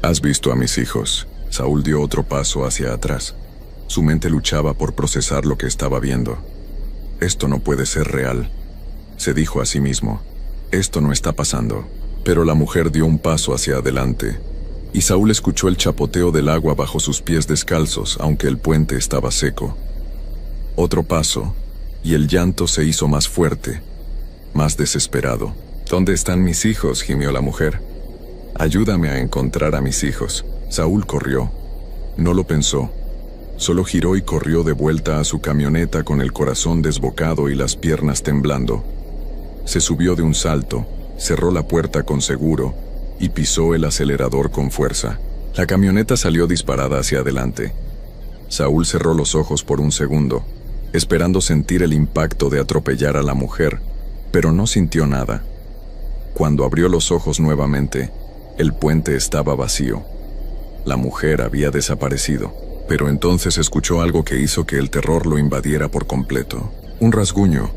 Speaker 1: «¿Has visto a mis hijos?» Saúl dio otro paso hacia atrás. Su mente luchaba por procesar lo que estaba viendo. «Esto no puede ser real», se dijo a sí mismo. «Esto no está pasando». Pero la mujer dio un paso hacia adelante, y Saúl escuchó el chapoteo del agua bajo sus pies descalzos, aunque el puente estaba seco. Otro paso, y el llanto se hizo más fuerte, más desesperado. «¿Dónde están mis hijos?», gimió la mujer. «Ayúdame a encontrar a mis hijos». Saúl corrió. No lo pensó. Solo giró y corrió de vuelta a su camioneta con el corazón desbocado y las piernas temblando. Se subió de un salto, cerró la puerta con seguro y pisó el acelerador con fuerza. La camioneta salió disparada hacia adelante. Saúl cerró los ojos por un segundo, esperando sentir el impacto de atropellar a la mujer, pero no sintió nada. Cuando abrió los ojos nuevamente, el puente estaba vacío. La mujer había desaparecido. Pero entonces escuchó algo que hizo que el terror lo invadiera por completo. Un rasguño,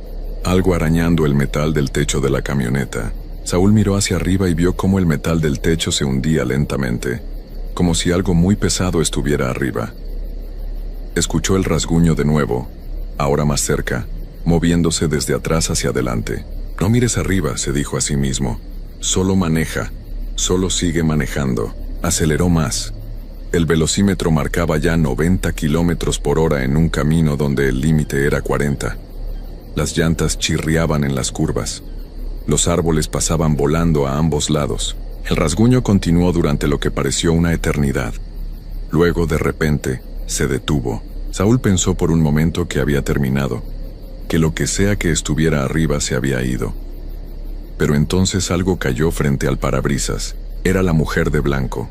Speaker 1: algo arañando el metal del techo de la camioneta. Saúl miró hacia arriba y vio cómo el metal del techo se hundía lentamente, como si algo muy pesado estuviera arriba. Escuchó el rasguño de nuevo, ahora más cerca, moviéndose desde atrás hacia adelante. «No mires arriba», se dijo a sí mismo. «Solo maneja, solo sigue manejando». Aceleró más. El velocímetro marcaba ya 90 kilómetros por hora en un camino donde el límite era 40. Las llantas chirriaban en las curvas. Los árboles pasaban volando a ambos lados. El rasguño continuó durante lo que pareció una eternidad. Luego, de repente, se detuvo. Saúl pensó por un momento que había terminado, que lo que sea que estuviera arriba se había ido. Pero entonces algo cayó frente al parabrisas. Era la mujer de blanco.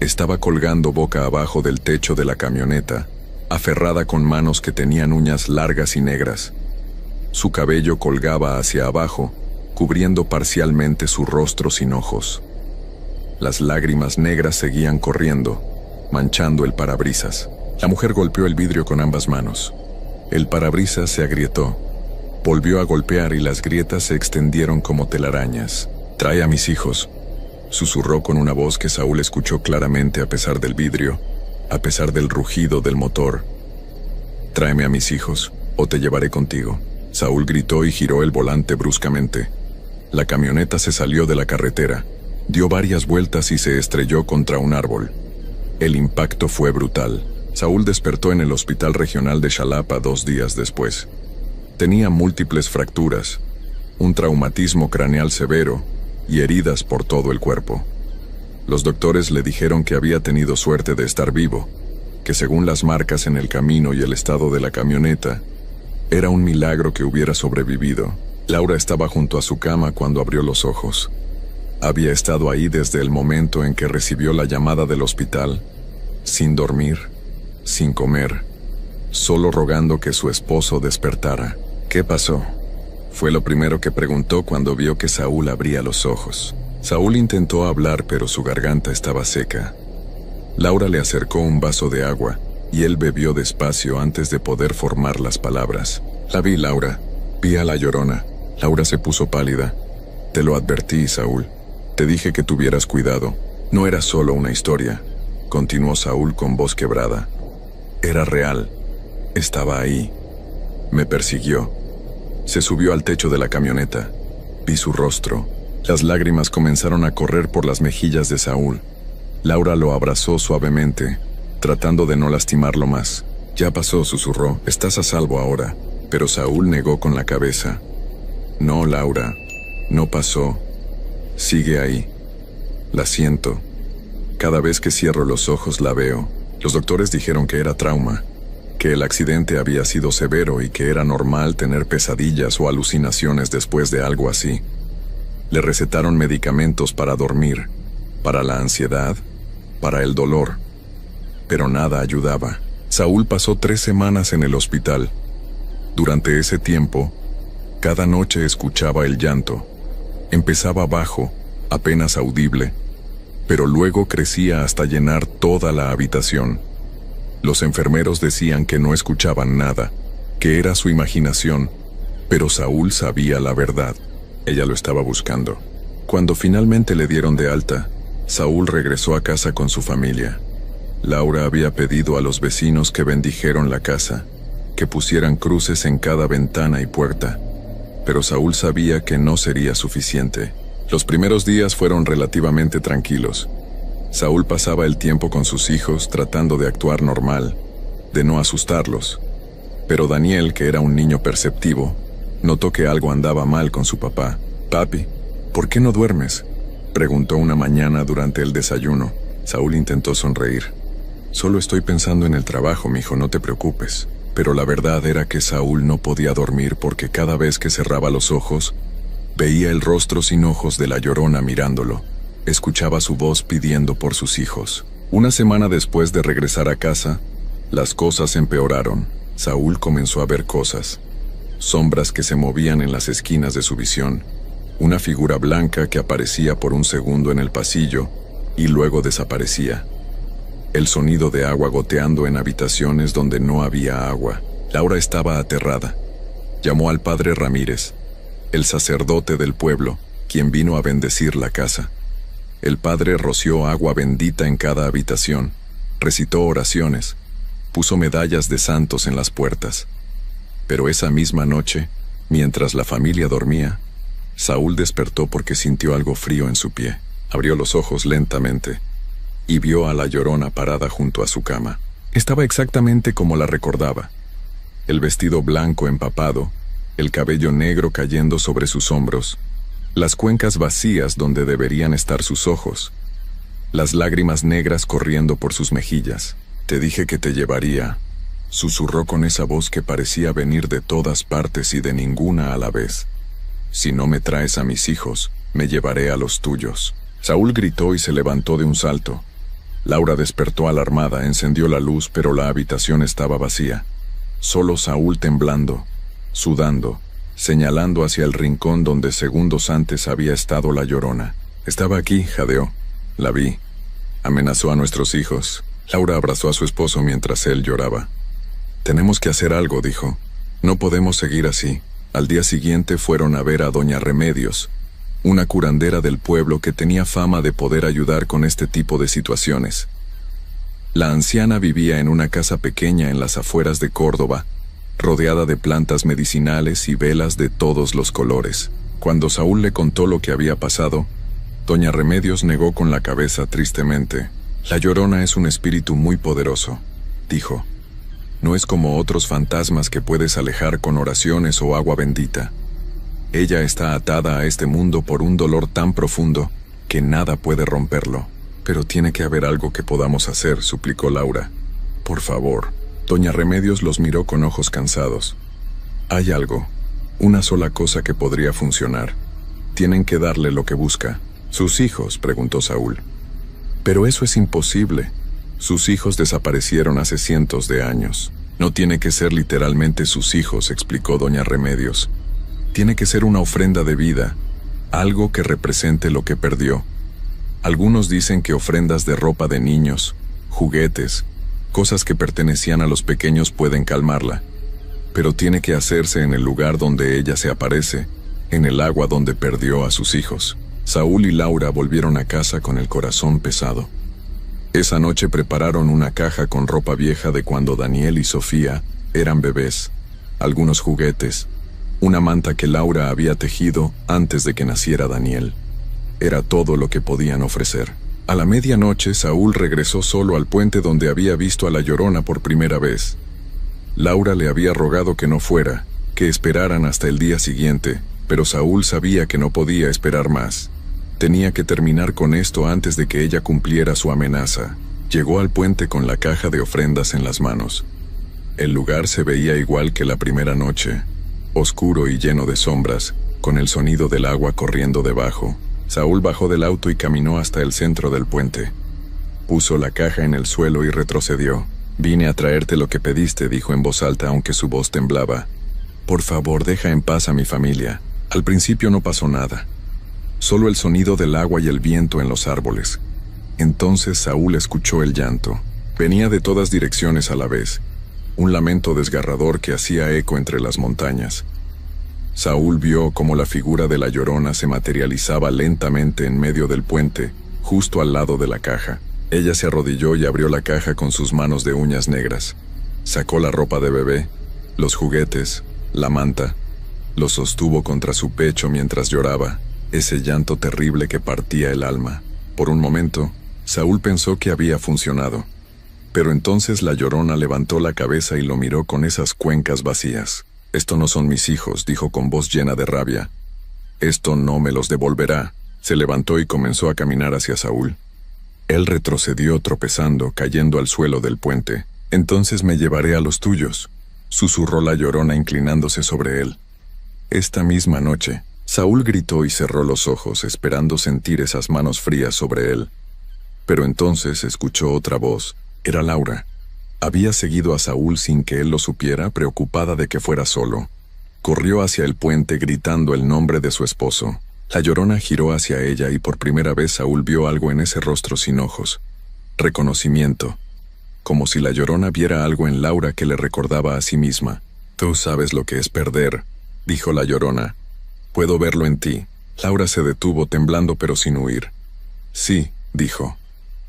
Speaker 1: Estaba colgando boca abajo del techo de la camioneta, aferrada con manos que tenían uñas largas y negras. Su cabello colgaba hacia abajo, cubriendo parcialmente su rostro sin ojos. Las lágrimas negras seguían corriendo, manchando el parabrisas. La mujer golpeó el vidrio con ambas manos. El parabrisas se agrietó. Volvió a golpear y las grietas se extendieron como telarañas. «Trae a mis hijos», susurró con una voz que Saúl escuchó claramente a pesar del vidrio, a pesar del rugido del motor. «Tráeme a mis hijos, o te llevaré contigo». Saúl gritó y giró el volante bruscamente. La camioneta se salió de la carretera, dio varias vueltas y se estrelló contra un árbol. El impacto fue brutal. Saúl despertó en el Hospital Regional de Xalapa 2 días después. Tenía múltiples fracturas, un traumatismo craneal severo y heridas por todo el cuerpo. Los doctores le dijeron que había tenido suerte de estar vivo, que según las marcas en el camino y el estado de la camioneta, era un milagro que hubiera sobrevivido. Laura estaba junto a su cama cuando abrió los ojos. Había estado ahí desde el momento en que recibió la llamada del hospital, sin dormir, sin comer, solo rogando que su esposo despertara. ¿Qué pasó?, fue lo primero que preguntó cuando vio que Saúl abría los ojos. Saúl intentó hablar, pero su garganta estaba seca. Laura le acercó un vaso de agua, y él bebió despacio antes de poder formar las palabras. La vi, Laura. Vi a la Llorona. Laura se puso pálida. Te lo advertí, Saúl. Te dije que tuvieras cuidado. No era solo una historia, continuó Saúl con voz quebrada. Era real. Estaba ahí. Me persiguió. Se subió al techo de la camioneta. Vi su rostro. Las lágrimas comenzaron a correr por las mejillas de Saúl. Laura lo abrazó suavemente, tratando de no lastimarlo más. Ya pasó, susurró. Estás a salvo ahora. Pero Saúl negó con la cabeza. No, Laura. No pasó. Sigue ahí. La siento. Cada vez que cierro los ojos la veo. Los doctores dijeron que era trauma, que el accidente había sido severo y que era normal tener pesadillas o alucinaciones después de algo así. Le recetaron medicamentos para dormir, para la ansiedad, para el dolor, pero nada ayudaba. Saúl pasó 3 semanas en el hospital. Durante ese tiempo, cada noche escuchaba el llanto. Empezaba bajo, apenas audible, pero luego crecía hasta llenar toda la habitación. Los enfermeros decían que no escuchaban nada, que era su imaginación, pero Saúl sabía la verdad. Ella lo estaba buscando. Cuando finalmente le dieron de alta, Saúl regresó a casa con su familia. Laura había pedido a los vecinos que bendijeran la casa, que pusieran cruces en cada ventana y puerta, pero Saúl sabía que no sería suficiente. Los primeros días fueron relativamente tranquilos. Saúl pasaba el tiempo con sus hijos tratando de actuar normal, de no asustarlos. Pero Daniel, que era un niño perceptivo, notó que algo andaba mal con su papá. «Papi, ¿por qué no duermes?», preguntó una mañana durante el desayuno. Saúl intentó sonreír. «Solo estoy pensando en el trabajo, mijo, no te preocupes». Pero la verdad era que Saúl no podía dormir porque cada vez que cerraba los ojos, veía el rostro sin ojos de la Llorona mirándolo. Escuchaba su voz pidiendo por sus hijos. Una semana después de regresar a casa, las cosas empeoraron. Saúl comenzó a ver cosas. Sombras que se movían en las esquinas de su visión. Una figura blanca que aparecía por un segundo en el pasillo y luego desaparecía. El sonido de agua goteando en habitaciones donde no había agua. Laura estaba aterrada. Llamó al padre Ramírez, el sacerdote del pueblo, quien vino a bendecir la casa. El padre roció agua bendita en cada habitación, recitó oraciones, puso medallas de santos en las puertas. Pero esa misma noche, mientras la familia dormía, Saúl despertó porque sintió algo frío en su pie. Abrió los ojos lentamente y vio a la Llorona parada junto a su cama. Estaba exactamente como la recordaba. El vestido blanco empapado, el cabello negro cayendo sobre sus hombros, las cuencas vacías donde deberían estar sus ojos, las lágrimas negras corriendo por sus mejillas. «Te dije que te llevaría», susurró con esa voz que parecía venir de todas partes y de ninguna a la vez. «Si no me traes a mis hijos, me llevaré a los tuyos». Saúl gritó y se levantó de un salto. Laura despertó alarmada, encendió la luz, pero la habitación estaba vacía. Solo Saúl temblando, sudando, señalando hacia el rincón donde segundos antes había estado la Llorona. «Estaba aquí», jadeó. «La vi. Amenazó a nuestros hijos». Laura abrazó a su esposo mientras él lloraba. «Tenemos que hacer algo», dijo. «No podemos seguir así». Al día siguiente fueron a ver a doña Remedios, una curandera del pueblo que tenía fama de poder ayudar con este tipo de situaciones. La anciana vivía en una casa pequeña en las afueras de Córdoba, rodeada de plantas medicinales y velas de todos los colores. Cuando Saúl le contó lo que había pasado, doña Remedios negó con la cabeza tristemente. «La Llorona es un espíritu muy poderoso», dijo. «No es como otros fantasmas que puedes alejar con oraciones o agua bendita. Ella está atada a este mundo por un dolor tan profundo que nada puede romperlo». «Pero tiene que haber algo que podamos hacer», suplicó Laura. «Por favor». Doña Remedios los miró con ojos cansados. «Hay algo, una sola cosa que podría funcionar. Tienen que darle lo que busca». «¿Sus hijos?», preguntó Saúl. «Pero eso es imposible. Sus hijos desaparecieron hace cientos de años. No tiene que ser literalmente sus hijos», explicó doña Remedios. «Tiene que ser una ofrenda de vida, algo que represente lo que perdió. Algunos dicen que ofrendas de ropa de niños, juguetes, cosas que pertenecían a los pequeños pueden calmarla. Pero tiene que hacerse en el lugar donde ella se aparece, en el agua donde perdió a sus hijos». Saúl y Laura volvieron a casa con el corazón pesado. Esa noche prepararon una caja con ropa vieja de cuando Daniel y Sofía eran bebés, algunos juguetes, una manta que Laura había tejido antes de que naciera Daniel. Era todo lo que podían ofrecer. A la medianoche, Saúl regresó solo al puente donde había visto a la Llorona por primera vez. Laura le había rogado que no fuera, que esperaran hasta el día siguiente, pero Saúl sabía que no podía esperar más. Tenía que terminar con esto antes de que ella cumpliera su amenaza. Llegó al puente con la caja de ofrendas en las manos. El lugar se veía igual que la primera noche, oscuro y lleno de sombras, con el sonido del agua corriendo debajo. Saúl bajó del auto y caminó hasta el centro del puente. Puso la caja en el suelo y retrocedió. «Vine a traerte lo que pediste», dijo en voz alta aunque su voz temblaba. «Por favor, deja en paz a mi familia. Al principio no pasó nada. Solo el sonido del agua y el viento en los árboles». Entonces Saúl escuchó el llanto. Venía de todas direcciones a la vez. Un lamento desgarrador que hacía eco entre las montañas. Saúl vio cómo la figura de la Llorona se materializaba lentamente en medio del puente, justo al lado de la caja. Ella se arrodilló y abrió la caja con sus manos de uñas negras. Sacó la ropa de bebé, los juguetes, la manta. Los sostuvo contra su pecho mientras lloraba, ese llanto terrible que partía el alma. Por un momento, Saúl pensó que había funcionado. Pero entonces la Llorona levantó la cabeza y lo miró con esas cuencas vacías. «Esto no son mis hijos», dijo con voz llena de rabia. «Esto no me los devolverá». Se levantó y comenzó a caminar hacia Saúl. Él retrocedió tropezando, cayendo al suelo del puente. «Entonces me llevaré a los tuyos», susurró la Llorona inclinándose sobre él. Esta misma noche, Saúl gritó y cerró los ojos, esperando sentir esas manos frías sobre él. Pero entonces escuchó otra voz. Era Laura. Había seguido a Saúl sin que él lo supiera, preocupada de que fuera solo. Corrió hacia el puente gritando el nombre de su esposo. La Llorona giró hacia ella y por primera vez Saúl vio algo en ese rostro sin ojos. Reconocimiento. Como si la Llorona viera algo en Laura que le recordaba a sí misma. «Tú sabes lo que es perder», dijo la Llorona. «Puedo verlo en ti». Laura se detuvo temblando pero sin huir. «Sí», dijo.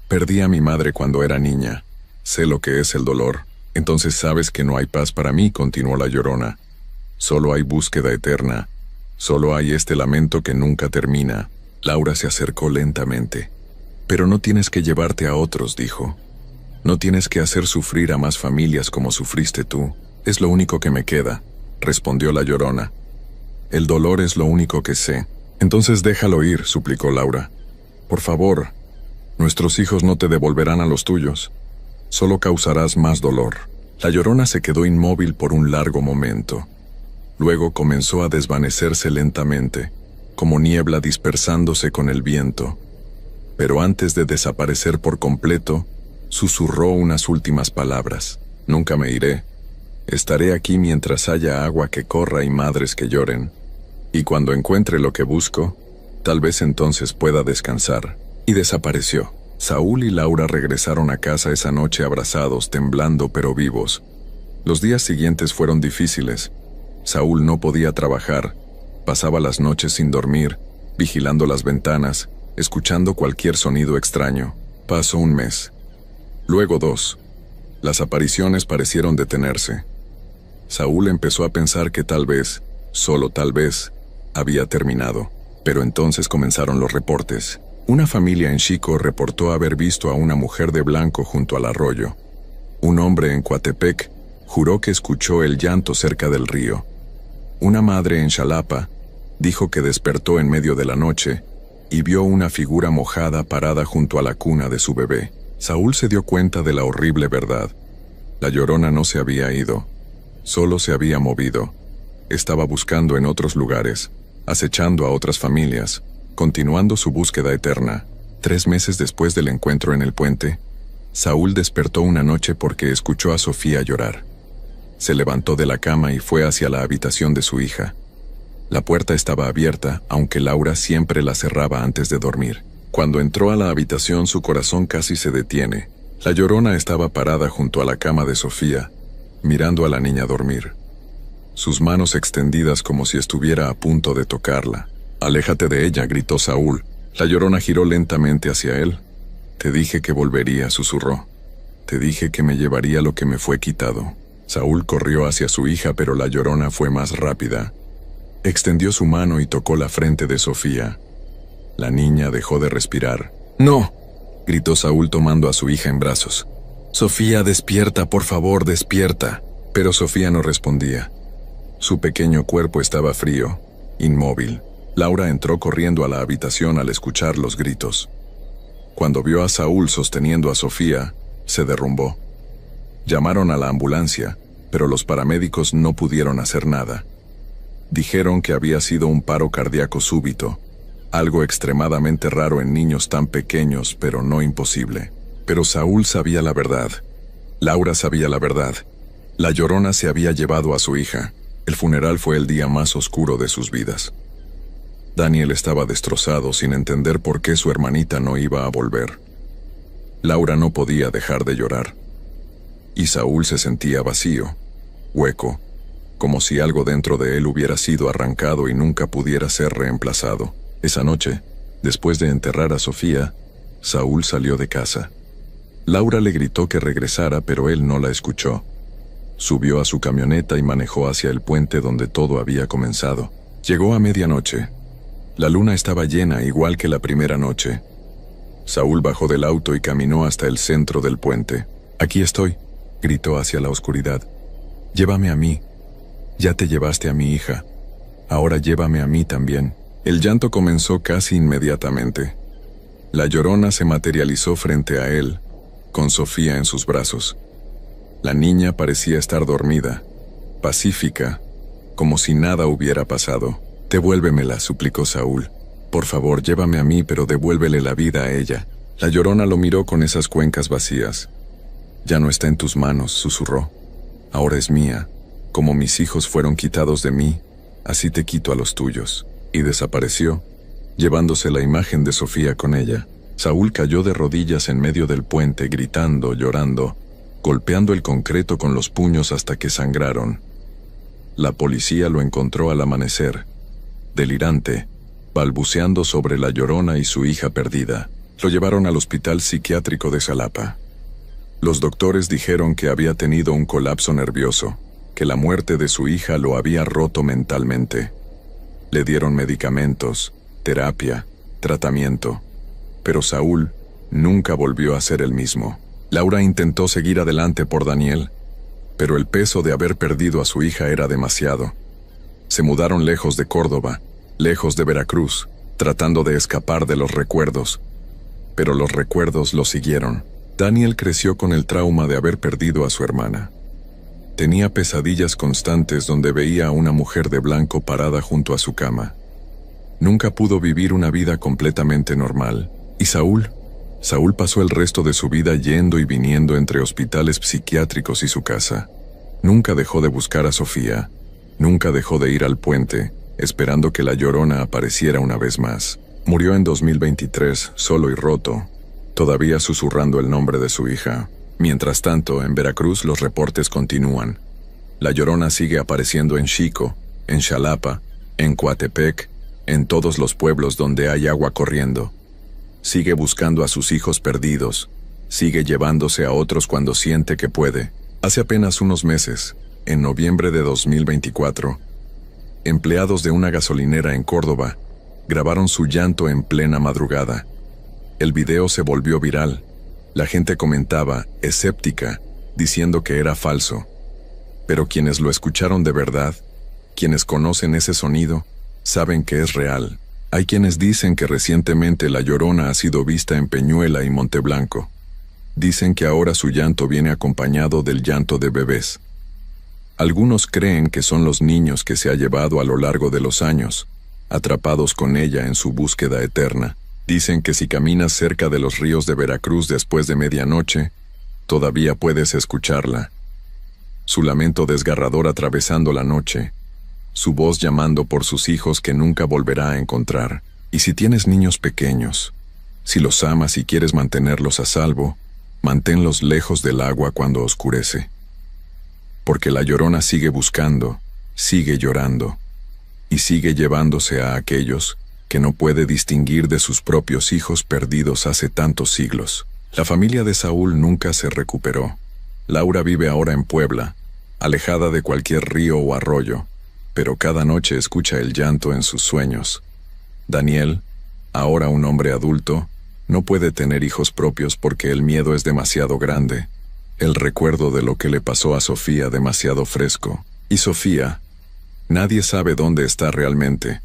Speaker 1: «Perdí a mi madre cuando era niña. Sé lo que es el dolor. Entonces sabes que no hay paz para mí», continuó la Llorona. «Solo hay búsqueda eterna. Solo hay este lamento que nunca termina». Laura se acercó lentamente. «Pero no tienes que llevarte a otros», dijo. «No tienes que hacer sufrir a más familias como sufriste tú. Es lo único que me queda», respondió la Llorona. «El dolor es lo único que sé». «Entonces déjalo ir», suplicó Laura. «Por favor, nuestros hijos no te devolverán a los tuyos. Solo causarás más dolor». La Llorona se quedó inmóvil por un largo momento. Luego comenzó a desvanecerse lentamente, como niebla dispersándose con el viento. Pero antes de desaparecer por completo, susurró unas últimas palabras. «Nunca me iré. Estaré aquí mientras haya agua que corra y madres que lloren. Y cuando encuentre lo que busco, tal vez entonces pueda descansar». Y desapareció. Saúl y Laura regresaron a casa esa noche abrazados, temblando pero vivos. Los días siguientes fueron difíciles. Saúl no podía trabajar. Pasaba las noches sin dormir, vigilando las ventanas, escuchando cualquier sonido extraño. Pasó un mes. Luego 2. Las apariciones parecieron detenerse. Saúl empezó a pensar que tal vez, solo tal vez, había terminado. Pero entonces comenzaron los reportes. Una familia en Xico reportó haber visto a una mujer de blanco junto al arroyo. Un hombre en Coatepec juró que escuchó el llanto cerca del río. Una madre en Xalapa dijo que despertó en medio de la noche y vio una figura mojada parada junto a la cuna de su bebé. Saúl se dio cuenta de la horrible verdad. La Llorona no se había ido, solo se había movido. Estaba buscando en otros lugares, acechando a otras familias. Continuando su búsqueda eterna, 3 meses después del encuentro en el puente, Saúl despertó una noche porque escuchó a Sofía llorar. Se levantó de la cama y fue hacia la habitación de su hija. La puerta estaba abierta, aunque Laura siempre la cerraba antes de dormir. Cuando entró a la habitación, su corazón casi se detiene. La Llorona estaba parada junto a la cama de Sofía, mirando a la niña dormir. Sus manos extendidas como si estuviera a punto de tocarla. «Aléjate de ella», gritó Saúl. La Llorona giró lentamente hacia él. «Te dije que volvería», susurró. «Te dije que me llevaría lo que me fue quitado». Saúl corrió hacia su hija, pero la Llorona fue más rápida. Extendió su mano y tocó la frente de Sofía. La niña dejó de respirar. «¡No!», gritó Saúl tomando a su hija en brazos. «Sofía, despierta, por favor, despierta». Pero Sofía no respondía. Su pequeño cuerpo estaba frío, inmóvil. Laura entró corriendo a la habitación al escuchar los gritos. Cuando vio a Saúl sosteniendo a Sofía, se derrumbó. Llamaron a la ambulancia, pero los paramédicos no pudieron hacer nada. Dijeron que había sido un paro cardíaco súbito, algo extremadamente raro en niños tan pequeños, pero no imposible. Pero Saúl sabía la verdad. Laura sabía la verdad. La Llorona se había llevado a su hija. El funeral fue el día más oscuro de sus vidas. Daniel estaba destrozado, sin entender por qué su hermanita no iba a volver. Laura no podía dejar de llorar. Y Saúl se sentía vacío, hueco, como si algo dentro de él hubiera sido arrancado y nunca pudiera ser reemplazado. Esa noche, después de enterrar a Sofía, Saúl salió de casa. Laura le gritó que regresara, pero él no la escuchó. Subió a su camioneta y manejó hacia el puente donde todo había comenzado. Llegó a medianoche. La luna estaba llena, igual que la primera noche. Saúl bajó del auto y caminó hasta el centro del puente. «Aquí estoy», gritó hacia la oscuridad. «Llévame a mí. Ya te llevaste a mi hija. Ahora llévame a mí también». El llanto comenzó casi inmediatamente. La Llorona se materializó frente a él, con Sofía en sus brazos. La niña parecía estar dormida, pacífica, como si nada hubiera pasado. «Devuélvemela», suplicó Saúl. «Por favor, llévame a mí, pero devuélvele la vida a ella». La Llorona lo miró con esas cuencas vacías. «Ya no está en tus manos», susurró. «Ahora es mía. Como mis hijos fueron quitados de mí, así te quito a los tuyos». Y desapareció, llevándose la imagen de Sofía con ella. Saúl cayó de rodillas en medio del puente, gritando, llorando, golpeando el concreto con los puños hasta que sangraron. La policía lo encontró al amanecer, delirante, balbuceando sobre la Llorona y su hija perdida. Lo llevaron al hospital psiquiátrico de Xalapa. Los doctores dijeron que había tenido un colapso nervioso, que la muerte de su hija lo había roto mentalmente. Le dieron medicamentos, terapia, tratamiento. Pero Saúl nunca volvió a ser el mismo. Laura intentó seguir adelante por Daniel, pero el peso de haber perdido a su hija era demasiado. Se mudaron lejos de Córdoba, lejos de Veracruz, tratando de escapar de los recuerdos. Pero los recuerdos lo siguieron. Daniel creció con el trauma de haber perdido a su hermana. Tenía pesadillas constantes donde veía a una mujer de blanco parada junto a su cama. Nunca pudo vivir una vida completamente normal. ¿Y Saúl? Saúl pasó el resto de su vida yendo y viniendo entre hospitales psiquiátricos y su casa. Nunca dejó de buscar a Sofía. Nunca dejó de ir al puente, esperando que la Llorona apareciera una vez más. Murió en 2023, solo y roto, todavía susurrando el nombre de su hija. Mientras tanto, en Veracruz los reportes continúan. La Llorona sigue apareciendo en Xico, en Xalapa, en Coatepec, en todos los pueblos donde hay agua corriendo. Sigue buscando a sus hijos perdidos, sigue llevándose a otros cuando siente que puede. Hace apenas unos meses, en noviembre de 2024, empleados de una gasolinera en Córdoba grabaron su llanto en plena madrugada. El video se volvió viral. La gente comentaba, escéptica, diciendo que era falso. Pero quienes lo escucharon de verdad, quienes conocen ese sonido, saben que es real. Hay quienes dicen que recientemente la Llorona ha sido vista en Peñuela y Monteblanco. Dicen que ahora su llanto viene acompañado del llanto de bebés. Algunos creen que son los niños que se ha llevado a lo largo de los años, atrapados con ella en su búsqueda eterna. Dicen que si caminas cerca de los ríos de Veracruz después de medianoche, todavía puedes escucharla. Su lamento desgarrador atravesando la noche, su voz llamando por sus hijos que nunca volverá a encontrar. Y si tienes niños pequeños, si los amas y quieres mantenerlos a salvo, manténlos lejos del agua cuando oscurece. Porque la Llorona sigue buscando, sigue llorando, y sigue llevándose a aquellos que no puede distinguir de sus propios hijos perdidos hace tantos siglos. La familia de Saúl nunca se recuperó. Laura vive ahora en Puebla, alejada de cualquier río o arroyo, pero cada noche escucha el llanto en sus sueños. Daniel, ahora un hombre adulto, no puede tener hijos propios porque el miedo es demasiado grande. El recuerdo de lo que le pasó a Sofía demasiado fresco. Y Sofía, nadie sabe dónde está realmente.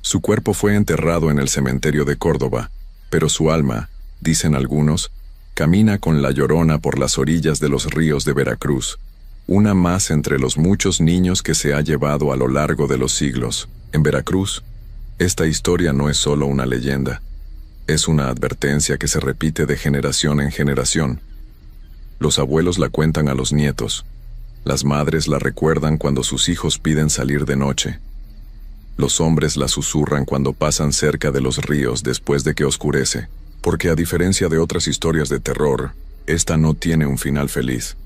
Speaker 1: Su cuerpo fue enterrado en el cementerio de Córdoba, pero su alma, dicen algunos, camina con la Llorona por las orillas de los ríos de Veracruz, una más entre los muchos niños que se ha llevado a lo largo de los siglos. En Veracruz, esta historia no es solo una leyenda, es una advertencia que se repite de generación en generación. Los abuelos la cuentan a los nietos, las madres la recuerdan cuando sus hijos piden salir de noche. Los hombres la susurran cuando pasan cerca de los ríos después de que oscurece, porque a diferencia de otras historias de terror, esta no tiene un final feliz.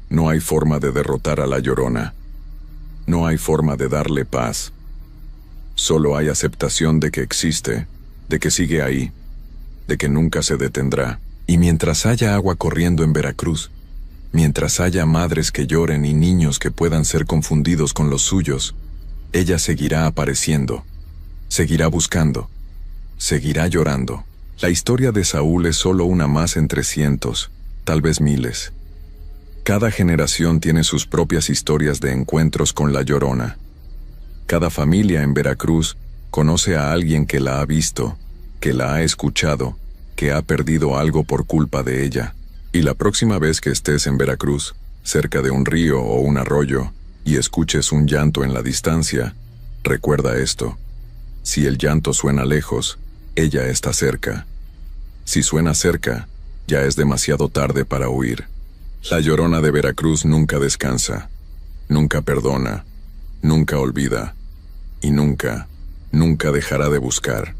Speaker 1: No hay forma de derrotar a la Llorona. No hay forma de darle paz. Solo hay aceptación de que existe, de que sigue ahí, de que nunca se detendrá. Y mientras haya agua corriendo en Veracruz, mientras haya madres que lloren y niños que puedan ser confundidos con los suyos, ella seguirá apareciendo, seguirá buscando, seguirá llorando. La historia de Saúl es solo una más entre cientos, tal vez miles. Cada generación tiene sus propias historias de encuentros con la Llorona. Cada familia en Veracruz conoce a alguien que la ha visto, que la ha escuchado, que ha perdido algo por culpa de ella. Y la próxima vez que estés en Veracruz, cerca de un río o un arroyo, y escuches un llanto en la distancia, recuerda esto: si el llanto suena lejos, ella está cerca. Si suena cerca, ya es demasiado tarde para huir. La Llorona de Veracruz nunca descansa, nunca perdona, nunca olvida, y nunca, nunca dejará de buscar.